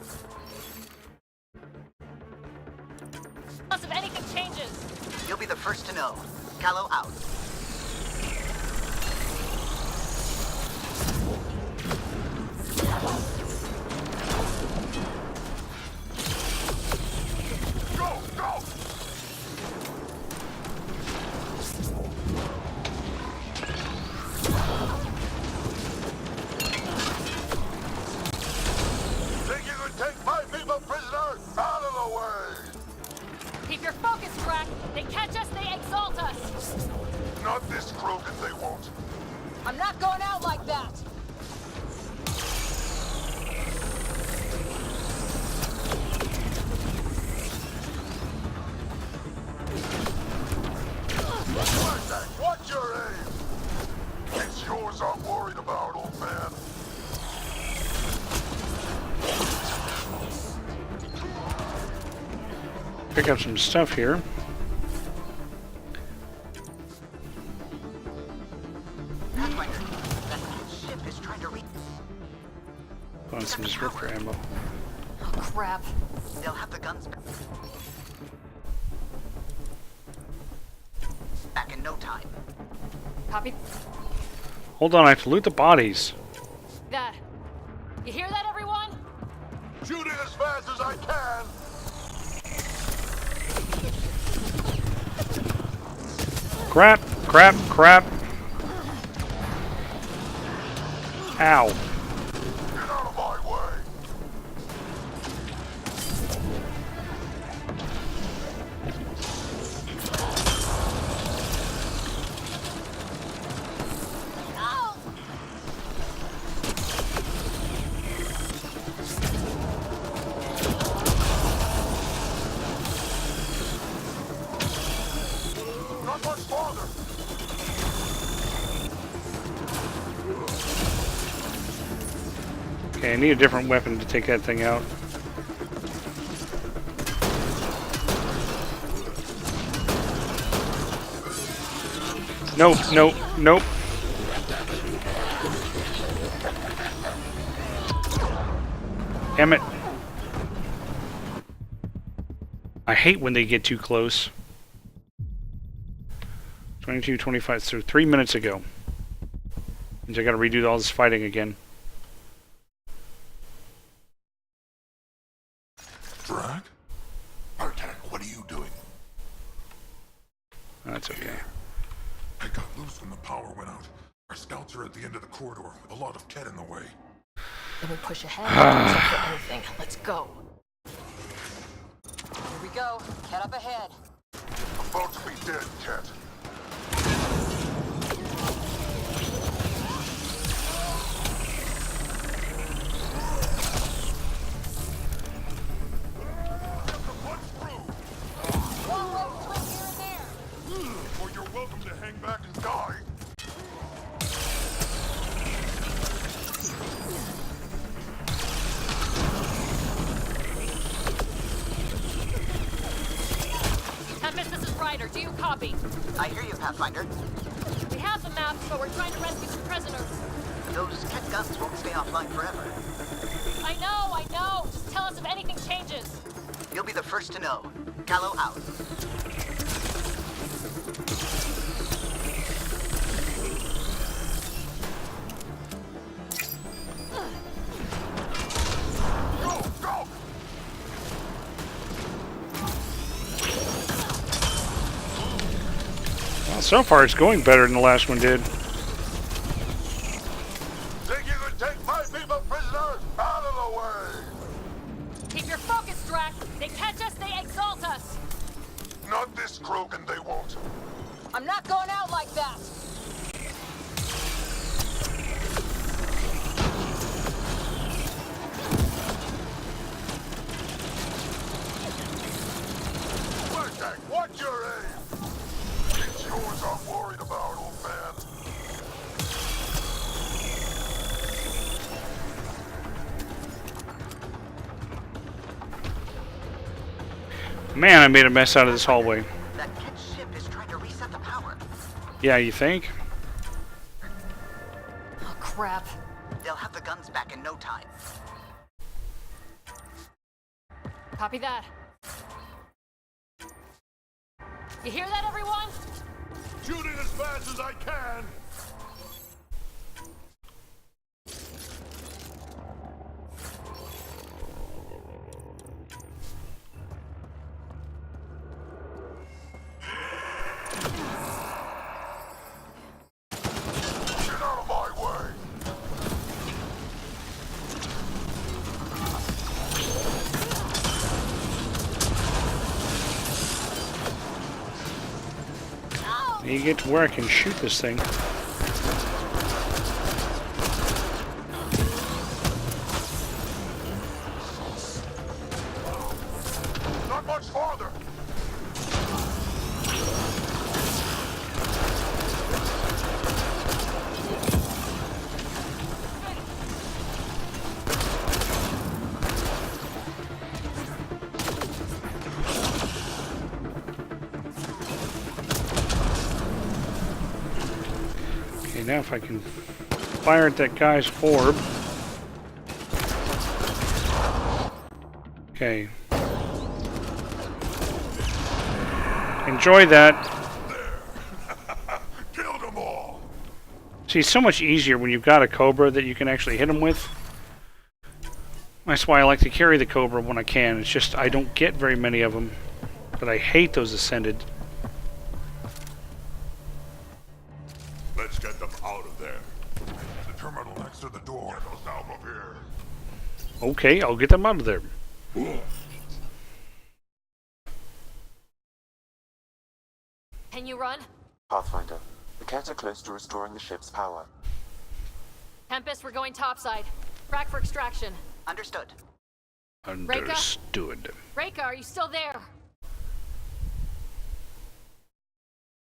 us if anything changes. You'll be the first to know. Callow out. Go, go! Think you could take my people prisoner? Out of the way! Keep your focus, Crack. They catch us, they exalt us. Not this Krogan, they won't. I'm not going out like that. What's your aim? It's yours I'm worried about, old man. Pick up some stuff here. Pathfinder, that ship is trying to reach. Find some disruptor ammo. Oh, crap. They'll have the guns back in no time. Copy Hold on, I have to loot the bodies. that. You hear that, everyone? Shooting as fast as I can. Crap, crap, crap. Ow. Get out of my way. Not much farther. Okay, I need a different weapon to take that thing out. Nope, nope, nope. Damn it. I hate when they get too close. 22, 25, so 3 minutes ago. Means I gotta redo all this fighting again. Drag? That's okay. I got loose when the power went out. Our scouts are at the end of the corridor with a lot of Ket in the way. Then we push ahead and check for anything. Let's go. Here we go. Ket up ahead. About to be dead, Ket. Or you're welcome to hang back and die. Tempest, this is Ryder. Do you copy? I hear you, Pathfinder. We have the maps, but we're trying to rescue some prisoners. Those Ket guns won't stay offline forever. I know. Just tell us if anything changes. You'll be the first to know. Callow out. Well, so far it's going better than the last one did. Think you could take my people prisoner out of the way? Keep your focus, Drac. They catch us, they exalt us. Not this Krogan, they won't. I'm not going out like that. Flashback, watch your aim! It's yours I'm worried about, old man. Man, I made a mess out of this hallway. That Ket ship is trying to reset the power. Yeah, you think? Oh, crap. They'll have the guns back in no time. Copy that. You hear that, everyone? Shooting as fast as I can! Get out of my way! You get to where I can shoot this thing. Not much farther! Okay, now if I can fire at that guy's orb. Okay. Enjoy that. Killed them all! See, it's so much easier when you've got a Cobra that you can actually hit them with. That's why I like to carry the Cobra when I can. It's just I don't get very many of them. But I hate those Ascended. Let's get them out of there. The terminal next to the door. Get us out of here. Okay, I'll get them out of there. Can you run? Pathfinder, the Ket are close to restoring the ship's power. Tempest, we're going topside. Track for extraction. Understood. Understood. Reka, are you still there?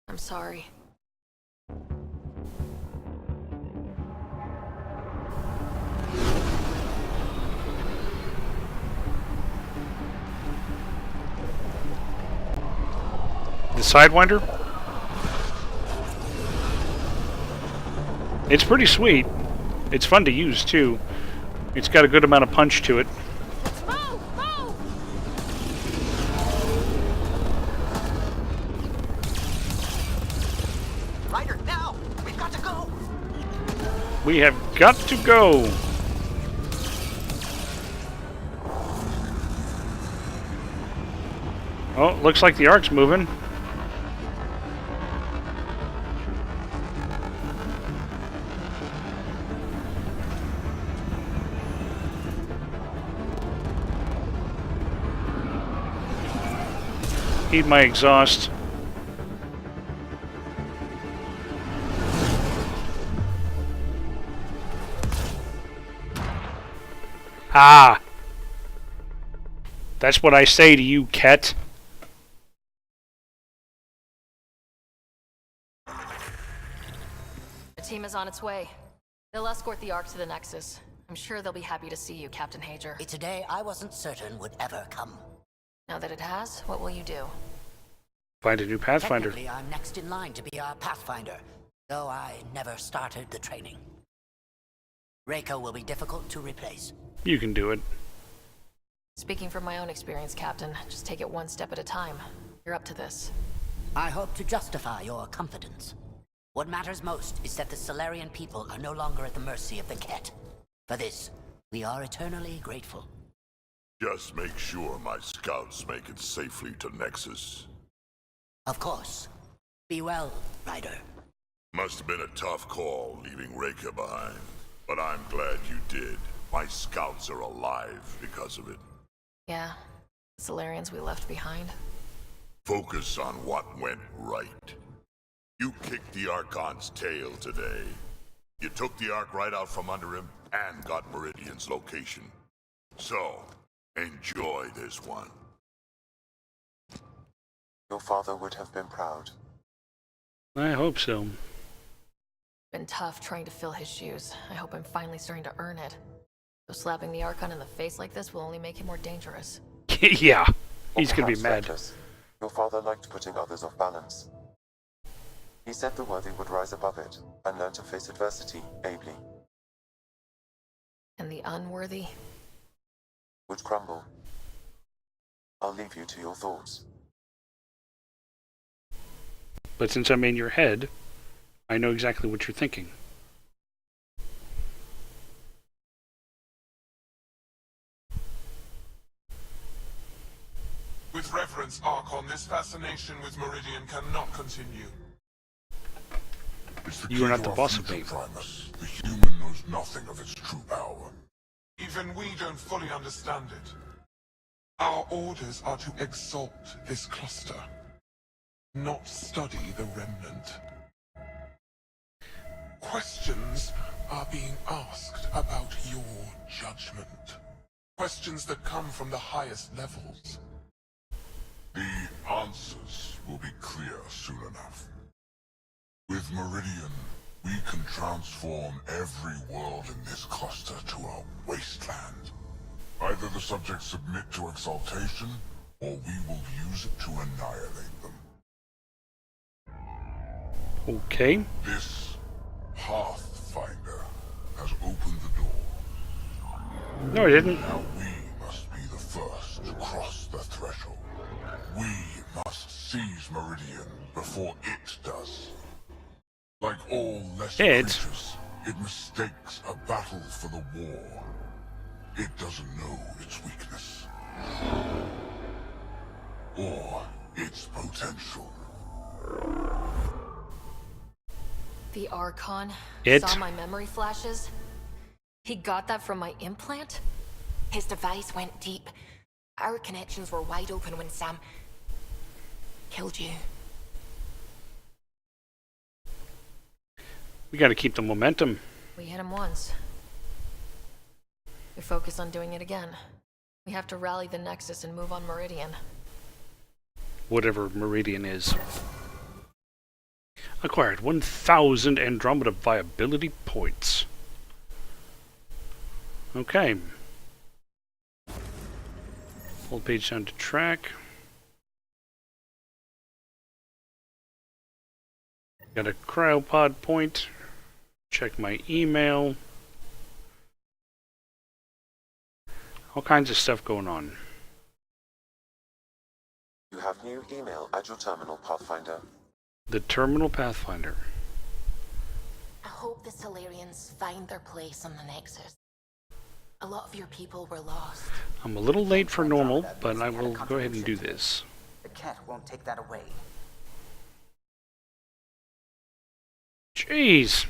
I'm sorry. The Sidewinder? It's pretty sweet. It's fun to use, too. It's got a good amount of punch to it. Move! Move! Ryder, now! We've got to go! We have got to go! Oh, looks like the Ark's moving. Eat my exhaust. Ah! That's what I say to you, Ket. The team is on its way. They'll escort the Ark to the Nexus. I'm sure they'll be happy to see you, Captain Hager. It's a day I wasn't certain would ever come. Now that it has, what will you do? Find a new Pathfinder. Technically, I'm next in line to be our Pathfinder, though I never started the training. Reiko will be difficult to replace. You can do it. Speaking from my own experience, Captain, just take it one step at a time. You're up to this. I hope to justify your confidence. What matters most is that the Solarian people are no longer at the mercy of the Ket. For this, we are eternally grateful. Just make sure my scouts make it safely to Nexus. Of course. Be well, Ryder. Must have been a tough call leaving Reika behind, but I'm glad you did. My scouts are alive because of it. Yeah, the Solarians we left behind. Focus on what went right. You kicked the Archon's tail today. You took the Ark right out from under him and got Meridian's location. So, enjoy this one. Your father would have been proud. I hope so. Been tough trying to fill his shoes. I hope I'm finally starting to earn it. Though slapping the Archon in the face like this will only make him more dangerous. Yeah, he's Or gonna be perhaps mad. reckless. Your father liked putting others off balance. He said the worthy would rise above it and learn to face adversity ably. And the unworthy? Would crumble. I'll leave you to your thoughts. But since I'm in your head, I know exactly what you're thinking. With reverence, Archon, this fascination with Meridian cannot continue. You are not the boss of me. Primus. The human knows nothing of its true power. Even we don't fully understand it. Our orders are to exalt this cluster, not study the remnant. Questions are being asked about your judgment. Questions that come from the highest levels. The answers will be clear soon enough. With Meridian, we can transform every world in this cluster to a wasteland. Either the subjects submit to exaltation, or we will use it to annihilate them. Okay. This Pathfinder has opened the door. No, I didn't. Now we must be the first to cross the threshold. We must seize Meridian before it does. Like all lesser creatures, it mistakes a battle for the war. It doesn't know its weakness. Or its potential. The Archon It? saw my memory flashes? He got that from my implant? His device went deep. Our connections were wide open when Sam killed you. We gotta keep the momentum. We hit him once. We focus on doing it again. We have to rally the Nexus and move on Meridian. Whatever Meridian is. Acquired 1,000 Andromeda viability points. Okay. Full page down to track. Got a cryopod point. Check my email. All kinds of stuff going on. You have new email at your terminal, Pathfinder. The Terminal Pathfinder. I hope the Solarians find their place on the Nexus. A lot of your people were lost. I'm a little late for normal, but I will go ahead and do this. The Ket won't take that away. Jeez.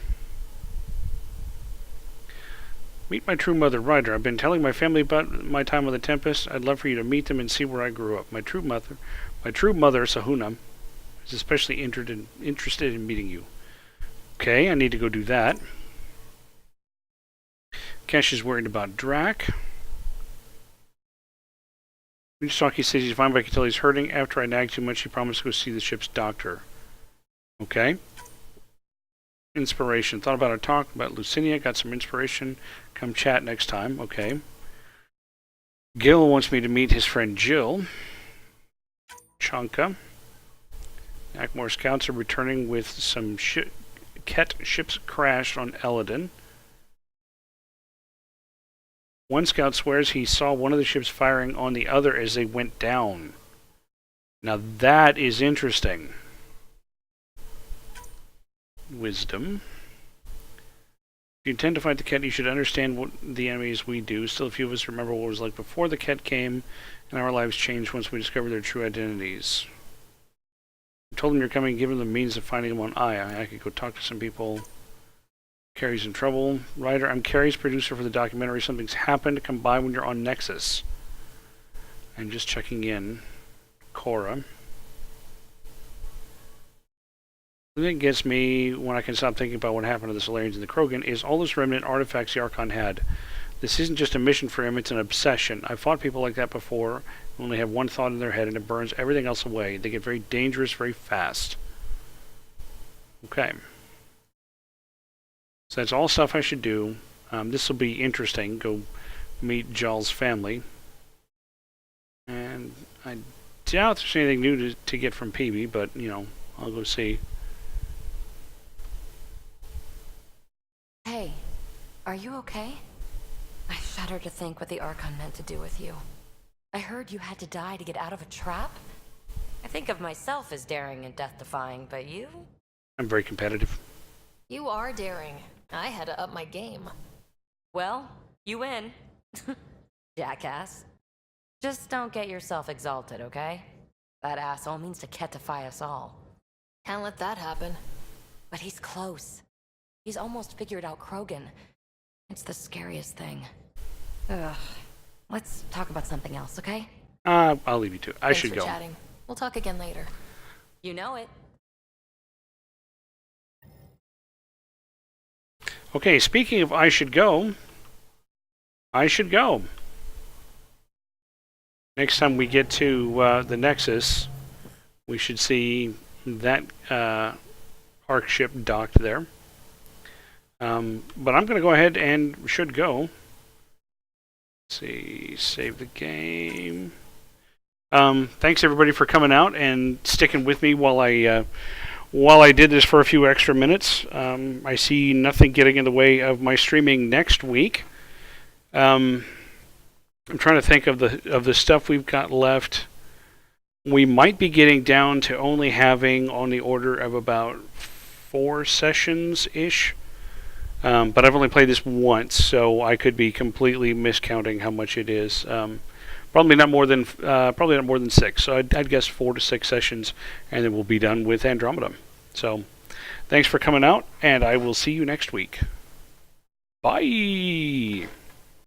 Meet my true mother, Ryder. I've been telling my family about my time on the Tempest. I'd love for you to meet them and see where I grew up. My true mother, My true mother, Sahuna, is especially interested in meeting you. Okay, I need to go do that. Kesh is worried about Drac. Mitsaki says he's fine, but I can tell he's hurting. After I nag too much, he promised to go see the ship's doctor. Okay. Inspiration. Thought about our talk about Lucinia. Got some inspiration. Come chat next time. Okay. Gil wants me to meet his friend Jill. Chanka. Akmor scouts are returning with some Ket ships crashed on Eladin. One scout swears he saw one of the ships firing on the other as they went down. Now that is interesting. Wisdom. If you intend to fight the Ket, you should understand what the enemies we do. Still, a few of us remember what it was like before the Ket came, and our lives changed once we discovered their true identities. I told them you're coming, give them the means of finding them on Aya. I could go talk to some people. Carrie's in trouble. Ryder, I'm Carrie's producer for the documentary. Something's happened. Come by when you're on Nexus. I'm just checking in. Cora. The thing that gets me when I can stop thinking about what happened to the Solarians and the Krogan is all those remnant artifacts the Archon had. This isn't just a mission for him, it's an obsession. I've fought people like that before who only have one thought in their head and it burns everything else away. They get very dangerous very fast. Okay. So that's all stuff I should do. This will be interesting. Go meet Jal's family. And I doubt there's anything new to get from PB, but, you know, I'll go see. Hey, are you okay? I shudder to think what the Archon meant to do with you. I heard you had to die to get out of a trap. I think of myself as daring and death-defying, but you? I'm very competitive. You are daring. I had to up my game. Well, you win. Jackass. Just don't get yourself exalted, okay? That asshole means to ketify us all. Can't let that happen. But he's close. He's almost figured out Krogan. It's the scariest thing. Ugh. Let's talk about something else, okay? I'll leave you to it. I Thanks should for go. Chatting. We'll talk again later. You know it. Okay, speaking of I should go. Next time we get to the Nexus, we should see that Ark ship docked there. But I'm going to go ahead and should go. Let's see, save the game. Thanks everybody for coming out and sticking with me while I did this for a few extra minutes. I see nothing getting in the way of my streaming next week. I'm trying to think of the stuff we've got left. We might be getting down to only having on the order of about 4 sessions-ish. But I've only played this once, so I could be completely miscounting how much it is. Probably not more than 6. So I'd guess 4 to 6 sessions, and then we'll be done with Andromeda. So, thanks for coming out, and I will see you next week. Bye.